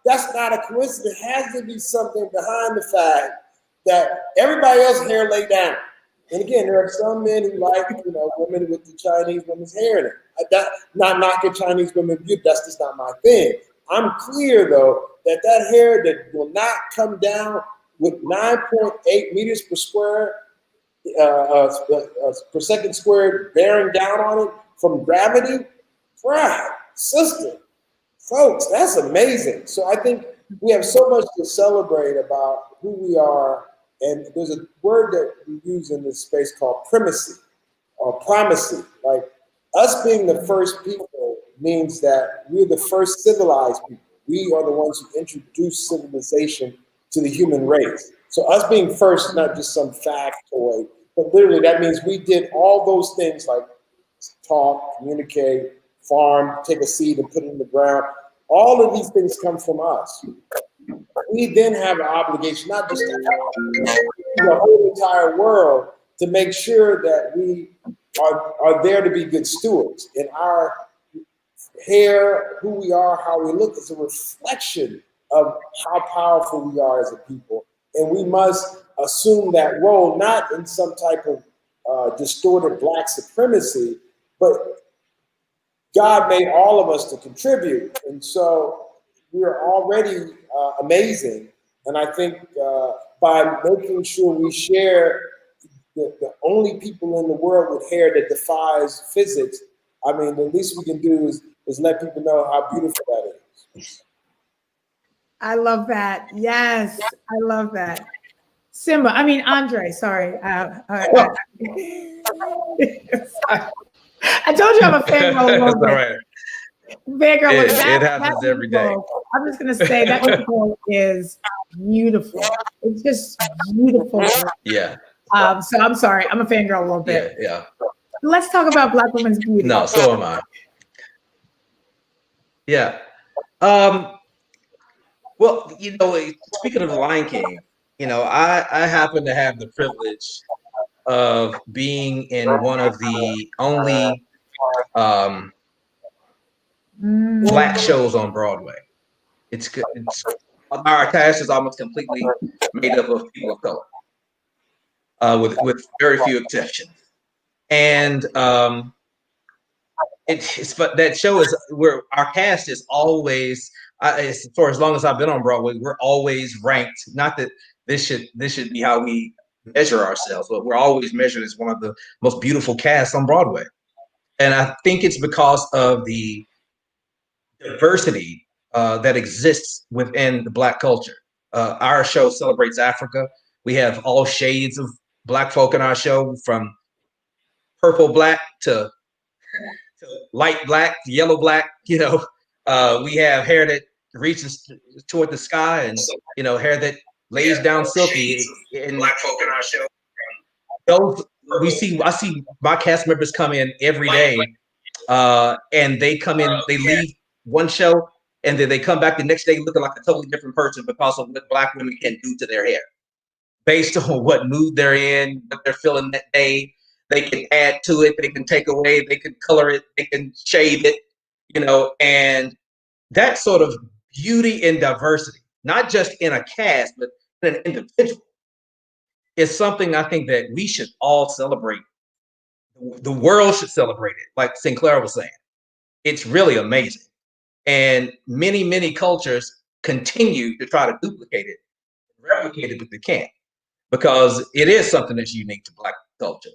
That's not a coincidence. It has to be something behind the fact that everybody else's hair lay down. And again, there are some men who like, you know, women with the Chinese women's hair in it. Not knocking Chinese women beauty. That's just not my thing. I'm clear though that hair that will not come down with 9.8 meters per square per second squared bearing down on it from gravity. Right, sister, folks, that's amazing. So I think we have so much to celebrate about who we are. And there's a word that we use in this space called primacy or primacy. Like us being the first people means that we're the first civilized people. We are the ones who introduced civilization to the human race. So us being first is not just some factoid, but literally that means we did all those things like talk, communicate, farm, take a seed and put it in the ground. All of these things come from us. We then have an obligation, not just to the whole entire world, to make sure that we are there to be good stewards. And our hair, who we are, how we look is a reflection of how powerful we are as a people. And we must assume that role, not in some type of distorted Black supremacy, but God made all of us to contribute. And so we are already amazing. And I think by making sure we share the only people in the world with hair that defies physics, I mean, the least we can do is let people know how beautiful that is. I love that. Yes, I love that. Andre, sorry. Sorry. I told you I'm a fangirl. That's all right. Fangirl. It happens every day. I'm just going to say that musical is beautiful. It's just beautiful. Yeah. So I'm sorry, I'm a fangirl a little bit. Yeah. Let's talk about Black women's beauty. No, so am I. Yeah. Well, speaking of the Lion King, I happen to have the privilege of being in one of the only Black shows on Broadway. It's good. Our cast is almost completely made up of people of color, with very few exceptions. And but that show is where our cast is always, for as long as I've been on Broadway, we're always ranked. Not that this should be how we measure ourselves, but we're always measured as one of the most beautiful casts on Broadway. And I think it's because of the diversity that exists within the Black culture. Our show celebrates Africa. We have all shades of Black folk in our show, from purple Black to light Black, yellow Black. We have hair that reaches toward the sky, and hair that lays down silky. And Black folk in our show. I see my cast members come in every day, and they come in, they leave one show, and then they come back the next day looking like a totally different person because of what Black women can do to their hair, based on what mood they're in, what they're feeling that day. They can add to it, they can take away, they can color it, they can shade it, and that sort of beauty and diversity, not just in a cast, but in an individual, is something I think that we should all celebrate. The world should celebrate it, like Sinclair was saying. It's really amazing. And many, many cultures continue to try to duplicate it, replicate it, but they can't, because it is something that's unique to Black culture.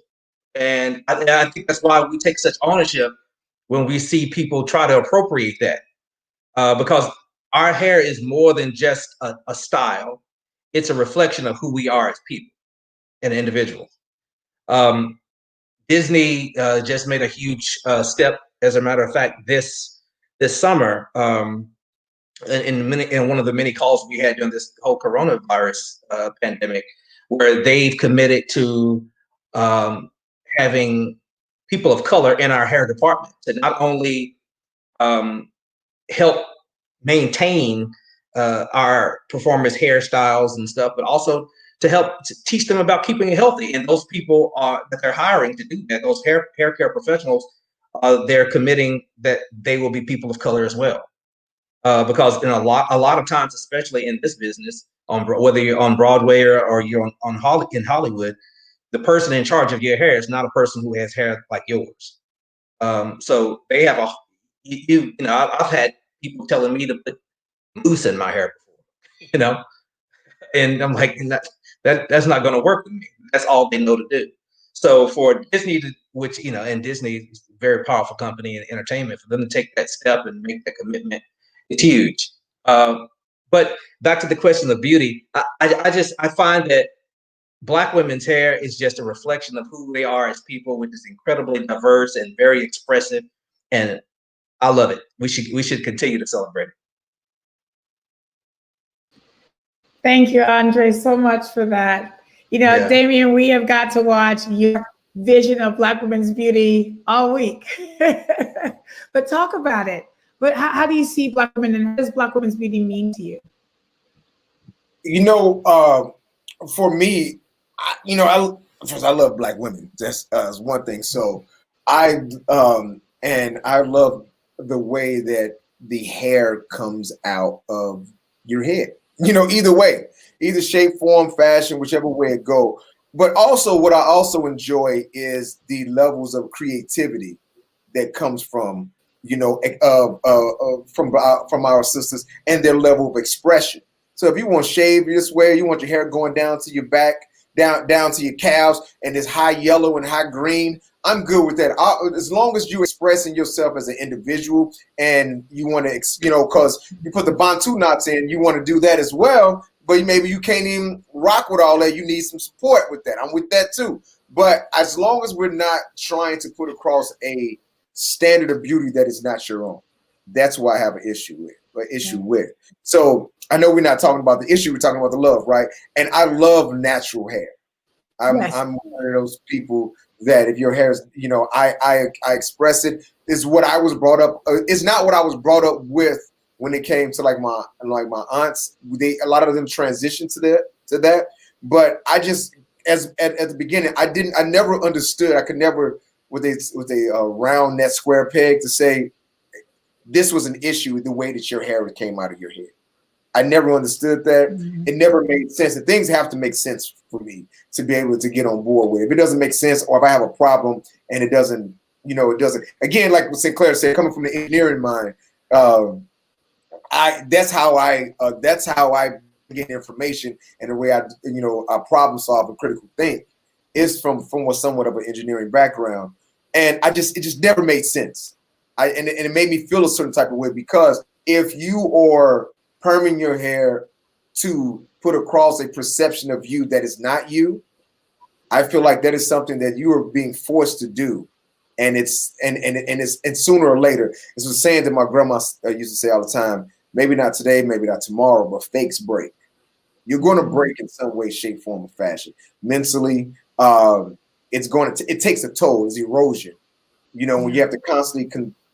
And I think that's why we take such ownership when we see people try to appropriate that, because our hair is more than just a style. It's a reflection of who we are as people and individuals. Disney just made a huge step. As a matter of fact, this summer, in one of the many calls we had during this whole coronavirus pandemic, where they've committed to having people of color in our hair department to not only help maintain our performers' hairstyles and stuff, but also to help teach them about keeping it healthy. And those people that they're hiring to do that, those hair care professionals, they're committing that they will be people of color as well. Because in a lot of times, especially in this business, whether you're on Broadway or you're in Hollywood, the person in charge of your hair is not a person who has hair like yours. So they have I've had people telling me to put mousse in my hair before, and I'm like, that's not going to work with me. That's all they know to do. So for Disney, and Disney is a very powerful company in entertainment, for them to take that step and make that commitment, it's huge. But back to the question of beauty, I find that Black women's hair is just a reflection of who they are as people, which is incredibly diverse and very expressive, and I love it. We should continue to celebrate it. Thank you, Andre, so much for that. Damien, we have got to watch your vision of Black women's beauty all week. But talk about it. But how do you see Black women, and what does Black women's beauty mean to you? For me, I love Black women. That's one thing. So I love the way that the hair comes out of your head. Either way, either shape, form, fashion, whichever way it go. But also, what I also enjoy is the levels of creativity that comes from from our sisters, and their level of expression. So if you want to shave this way, you want your hair going down to your back, down to your calves, and it's high yellow and high green, I'm good with that. As long as you're expressing yourself as an individual, and you want to, because you put the Bantu knots in, you want to do that as well, but maybe you can't even rock with all that. You need some support with that. I'm with that too. But as long as we're not trying to put across a standard of beauty that is not your own, that's why I have an issue with. So I know we're not talking about the issue, we're talking about the love, right? And I love natural hair. I'm one of those people that if your hair is, I express it. Is what I was brought up. It's not what I was brought up with when it came to like my aunts. A lot of them transitioned to that. But I just at the beginning, I never understood. I could never with a round net square peg to say this was an issue the way that your hair came out of your head. I never understood that. Mm-hmm. It never made sense. And things have to make sense for me to be able to get on board with it. If it doesn't make sense, or if I have a problem and it doesn't, it doesn't. Again, like what Sinclair said, coming from the engineering mind, that's how I get information, and the way I problem solve and critical think is from somewhat of an engineering background, and it just never made sense. And it made me feel a certain type of way, because if you are perming your hair to put across a perception of you that is not you, I feel like that is something that you are being forced to do. And it's sooner or later, it's a saying that my grandma used to say all the time, maybe not today, maybe not tomorrow, but fakes break. You're going to break in some way, shape, form, or fashion. Mentally, it takes a toll. It's erosion. When you have to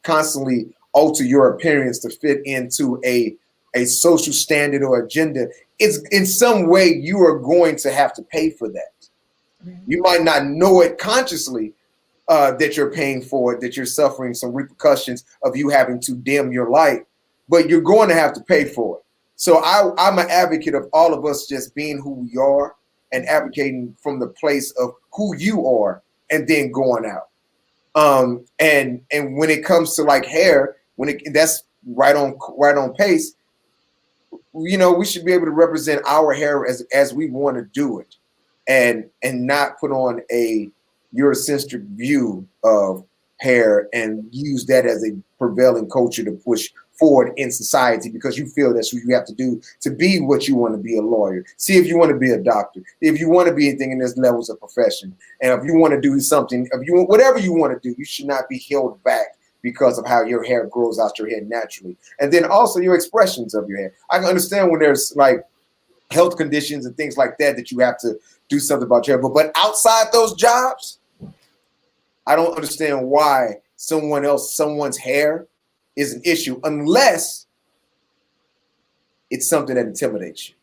constantly alter your appearance to fit into a social standard or agenda, it's in some way you are going to have to pay for that. You might not know it consciously, that you're paying for it, that you're suffering some repercussions of you having to dim your light, but you're going to have to pay for it. So I'm an advocate of all of us just being who we are and advocating from the place of who you are, and then going out. And when it comes to like hair, that's right on pace. We should be able to represent our hair as we want to do it, and not put on a Eurocentric view of hair and use that as a prevailing culture to push forward in society, because you feel that's what you have to do to be what you want to be, a lawyer. See if you want to be a doctor, if you want to be anything in this levels of profession, and if you want to do something, whatever you want to do, you should not be held back because of how your hair grows out your head naturally. And then also your expressions of your hair. I can understand when there's like health conditions and things like that you have to do something about your hair, but outside those jobs, I don't understand why someone's hair is an issue, unless it's something that intimidates you.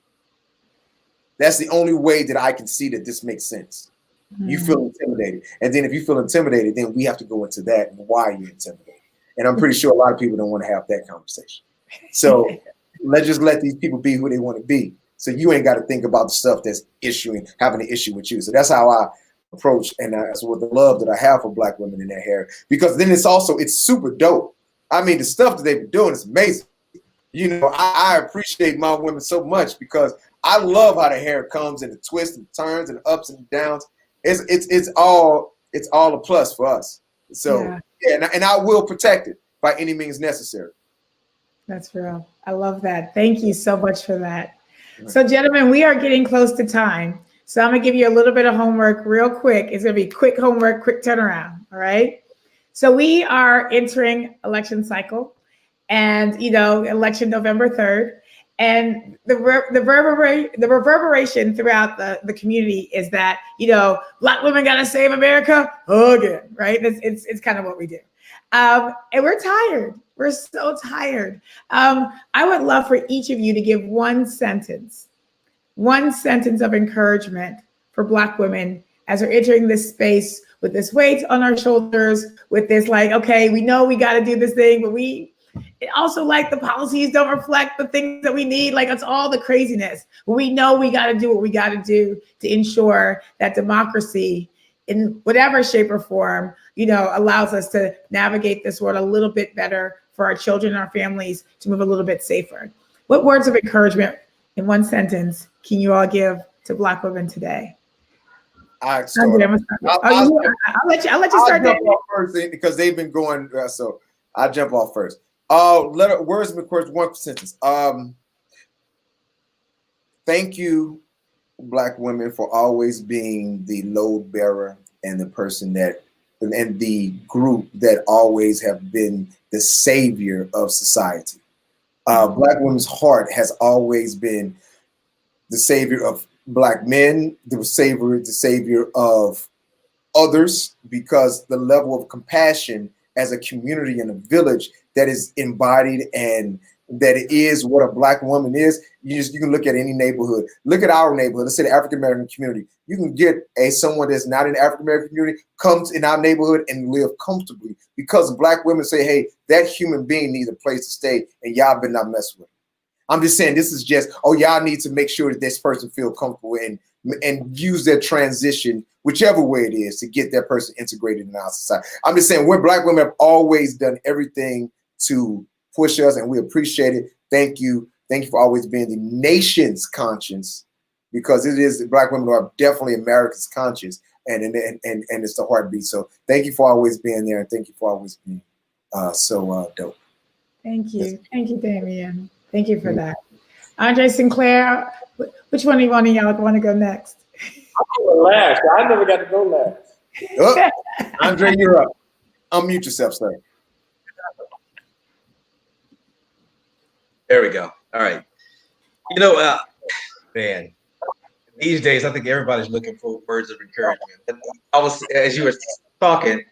That's the only way that I can see that this makes sense. Mm-hmm. You feel intimidated. And then if you feel intimidated, then we have to go into that and why you're intimidated. And I'm pretty sure a lot of people don't want to have that conversation. So let's just let these people be who they want to be. So you ain't got to think about the stuff that's having an issue with you. So that's how I approach, and that's what the love that I have for Black women in their hair. Because then it's super dope. I mean, the stuff that they've been doing is amazing. I appreciate my women so much, because I love how the hair comes and the twists and turns and ups and downs. It's all a plus for us. So yeah, and I will protect it by any means necessary. That's real. I love that. Thank you so much for that. So gentlemen, we are getting close to time. So I'm gonna give you a little bit of homework real quick. It's gonna be quick homework, quick turnaround, all right? So we are entering election cycle, and election November 3rd. And the reverberation throughout the community is that, Black women gotta save America again, right? It's kind of what we do. And we're tired. We're so tired. I would love for each of you to give one sentence of encouragement for Black women as we're entering this space with this weight on our shoulders, with this okay, we know we got to do this thing, but also the policies don't reflect the things that we need. It's all the craziness. We know we got to do what we got to do to ensure that democracy, in whatever shape or form, allows us to navigate this world a little bit better for our children and our families, to move a little bit safer. What words of encouragement in one sentence can you all give to Black women today? I'll let you start. Jump off first because they've been going. So I'll jump off first. Words of encouragement, one sentence. Thank you, Black women, for always being the load bearer and the person and the group that always have been the savior of society. Black women's heart has always been the savior of Black men, the savior of others, because the level of compassion as a community and a village that is embodied and that it is what a Black woman is. You can look at any neighborhood. Look at our neighborhood. Let's say the African American community. You can get someone that's not in the African American community comes in our neighborhood and live comfortably because Black women say, hey, that human being needs a place to stay, and y'all better not mess with it. I'm just saying this is just, oh, y'all need to make sure that this person feel comfortable and use their transition, whichever way it is, to get that person integrated in our society. I'm just saying when Black women have always done everything to push us, and we appreciate it. Thank you. Thank you for always being the nation's conscience, because it is Black women are definitely America's conscience, and it's the heartbeat. So thank you for always being there, and thank you for always being so dope. Thank you. Thank you, Damian. Thank you for that. Andre Sinclair, which one of y'all want to go next? I'm going last. I never got to go last. Oh, Andre, you're up. Unmute yourself, sir. There we go. All right. You know, man, these days, I think everybody's looking for words of encouragement. I was, as you were talking,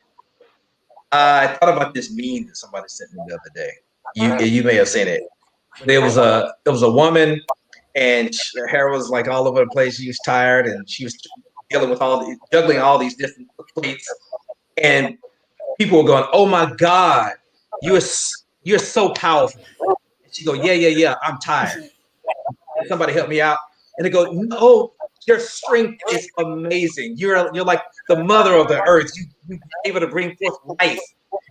I thought about this meme that somebody sent me the other day. You may have seen it. There was a woman, and her hair was like all over the place. She was tired, and she was dealing with juggling all these different plates, and people were going, "Oh my God, you're so powerful." And she go, "Yeah, I'm tired. Can somebody help me out?" And they go, "No, your strength is amazing. You're like the mother of the earth. You're able to bring forth life."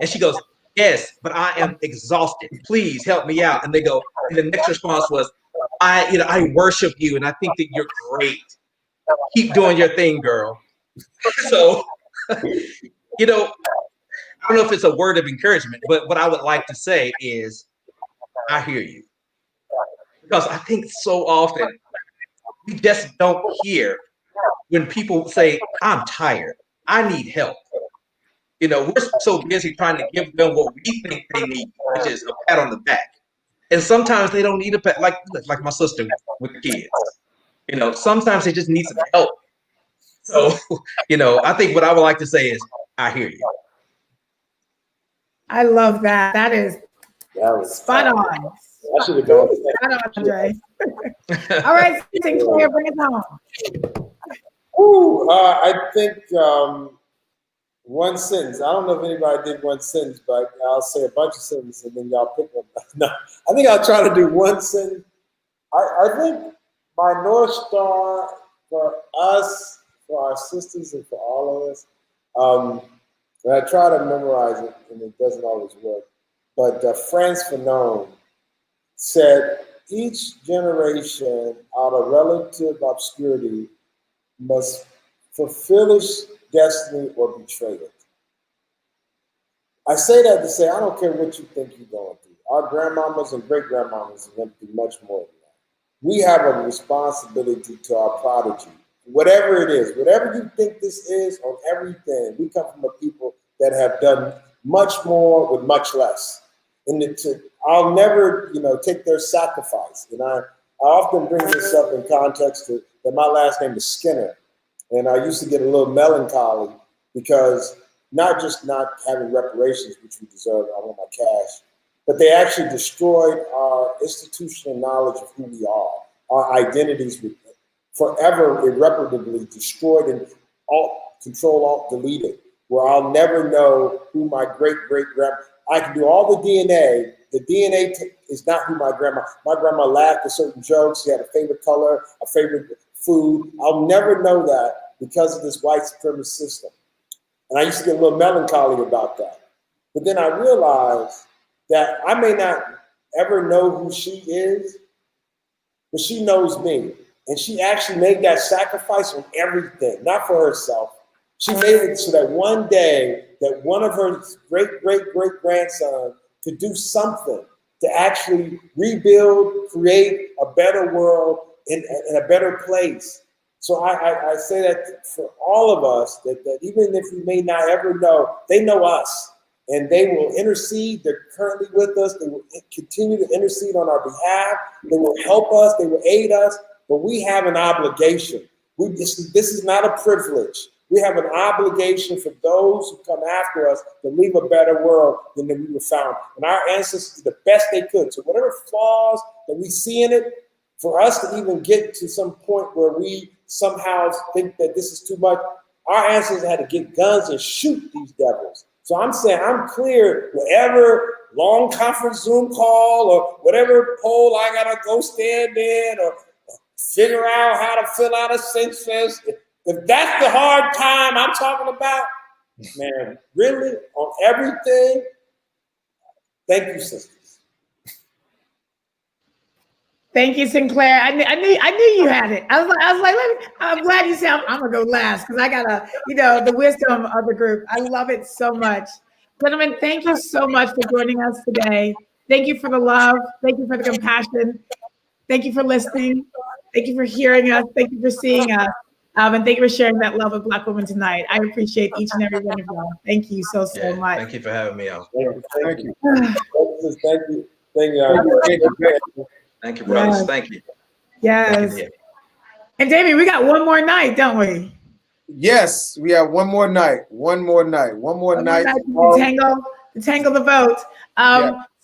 And she goes, "Yes, but I am exhausted. Please help me out." And they go, and the next response was, I worship you, and I think that you're great. Keep doing your thing, girl." So, I don't know if it's a word of encouragement, but what I would like to say is, I hear you. Because I think so often we just don't hear when people say, "I'm tired. I need help." We're so busy trying to give them what we think they need, which is a pat on the back. And sometimes they don't need a pat, like my sister with the kids. Sometimes they just need some help. So, I think what I would like to say is, I hear you. I love that. That was spot on. I should have gone. Spot on, Andre. All right, Sinclair, bring it home. I think one sentence. I don't know if anybody did one sentence, but I'll say a bunch of sentences and then y'all pick one. No, I think I'll try to do one sentence. I think my North Star for us, for our sisters, and for all of us, and I try to memorize it, and it doesn't always work, but Frantz Fanon said, each generation out of relative obscurity must fulfill its destiny or betray it. I say that to say, I don't care what you think you're going through. Our grandmamas and great-grandmamas went through much more than that. We have a responsibility to our prodigy. Whatever it is, whatever you think this is on everything, we come from a people that have done much more with much less. And I'll never, take their sacrifice. And I often bring this up in context that my last name is Skinner. And I used to get a little melancholy because not just not having reparations, which we deserve, I want my cash, but they actually destroyed our institutional knowledge of who we are. Our identities were forever irreparably destroyed and Control Alt deleted, where I'll never know who my great-great-grandma. I can do all the DNA. The DNA is not who my grandma. My grandma laughed at certain jokes. She had a favorite color, a favorite food. I'll never know that because of this white supremacist system. And I used to get a little melancholy about that. But then I realized that I may not ever know who she is, but she knows me. And she actually made that sacrifice on everything, not for herself. She made it so that one day that one of her great-great-great-grandson could do something to actually rebuild, create a better world in a better place. So I say that for all of us, that even if we may not ever know, they know us. And they will intercede. They're currently with us. They will continue to intercede on our behalf. They will help us. They will aid us. but we have an obligation. This is not a privilege. We have an obligation for those who come after us to leave a better world than we were found. And our ancestors did the best they could. So whatever flaws that we see in it, for us to even get to some point where we somehow think that this is too much, our ancestors had to get guns and shoot these devils. So I'm saying I'm clear, whatever long conference Zoom call or whatever poll I gotta go stand in or figure out how to fill out a census, if that's the hard time I'm talking about, man, really, on everything, thank you, sisters. Thank you, Sinclair. I knew you had it. I was like, I'm glad you said I'm gonna go last because I gotta, the wisdom of the group. I love it so much. Gentlemen, thank you so much for joining us today. Thank you for the love. Thank you for the compassion. Thank you for listening. Thank you for hearing us. Thank you for seeing us. And thank you for sharing that love of Black women tonight. I appreciate each and every one of y'all. Thank you so much. Thank you for having me on. Thank you. Thank you. Thank you, brothers. Yes. Thank you. Yes. And Damien, we got one more night, don't we? Yes, we have one more night. One more night to tangle the vote.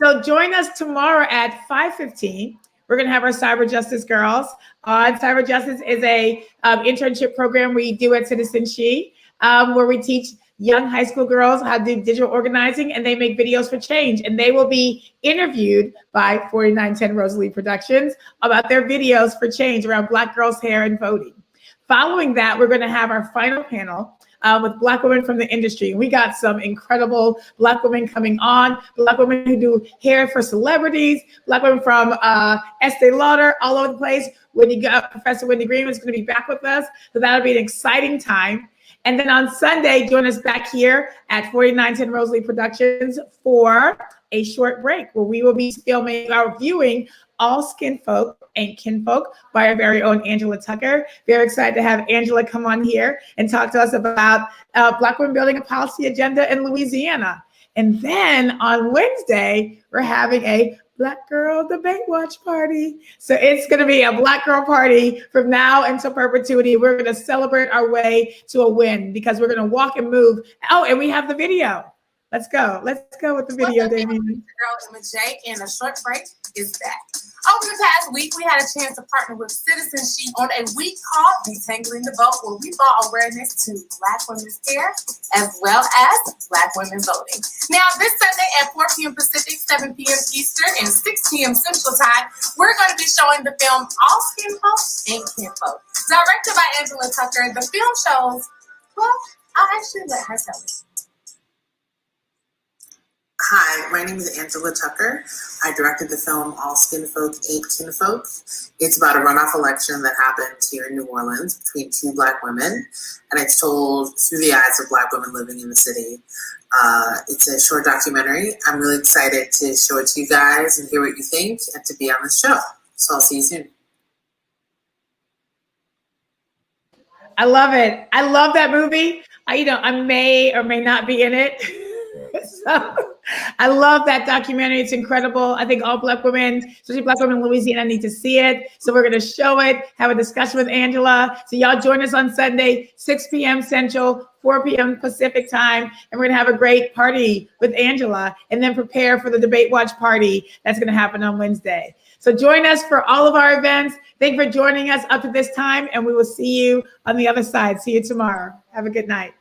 So join us tomorrow at 5:15. We're going to have our Cyber Justice Girls on. Cyber Justice is a internship program we do at Citizen She, where we teach young high school girls how to do digital organizing, and they make videos for change. And they will be interviewed by 4910 Rosalie Productions about their videos for change around Black girls' hair and voting. Following that, we're going to have our final panel with Black women from the industry. We got some incredible Black women coming on, Black women who do hair for celebrities, Black women from Estee Lauder, all over the place. Professor Wendy Green is going to be back with us, so that'll be an exciting time. And then on Sunday, join us back here at 4910 Rosalie Productions for a short break where we will be filming our viewing All Skin Folk Ain't Kinfolk by our very own Angela Tucker. Very excited to have Angela come on here and talk to us about Black women building a policy agenda in Louisiana. And then on Wednesday, we're having a Black Girl Debate Watch Party. So it's going to be a Black Girl party from now until perpetuity. We're going to celebrate our way to a win because we're going to walk and move. Oh, and we have the video. Let's go. Let's go with the video, Damien. Girl Emma Jake, and a short break is back. Over the past week, we had a chance to partner with Citizen She on a week called Detangling the Vote, where we brought awareness to Black women's hair as well as Black women voting. Now, this Sunday at 4 p.m. Pacific, 7 p.m. Eastern, and 6 p.m. Central Time, we're going to be showing the film All Skin Folk Ain't Kinfolk. Directed by Angela Tucker, the film shows, well, I'll actually let her tell it. Hi, my name is Angela Tucker. I directed the film All Skin Folk Ain't Kinfolk. It's about a runoff election that happened here in New Orleans between two Black women, and it's told through the eyes of Black women living in the city. It's a short documentary. I'm really excited to show it to you guys and hear what you think and to be on the show. So I'll see you soon. I love it. I love that movie. I may or may not be in it. So I love that documentary. It's incredible. I think all Black women, especially Black women in Louisiana, need to see it. So we're going to show it, have a discussion with Angela. So y'all join us on Sunday, 6 p.m. Central, 4 p.m. Pacific time. And we're going to have a great party with Angela and then prepare for the debate watch party that's going to happen on Wednesday. So join us for all of our events. Thank you for joining us up to this time. And we will see you on the other side. See you tomorrow. Have a good night.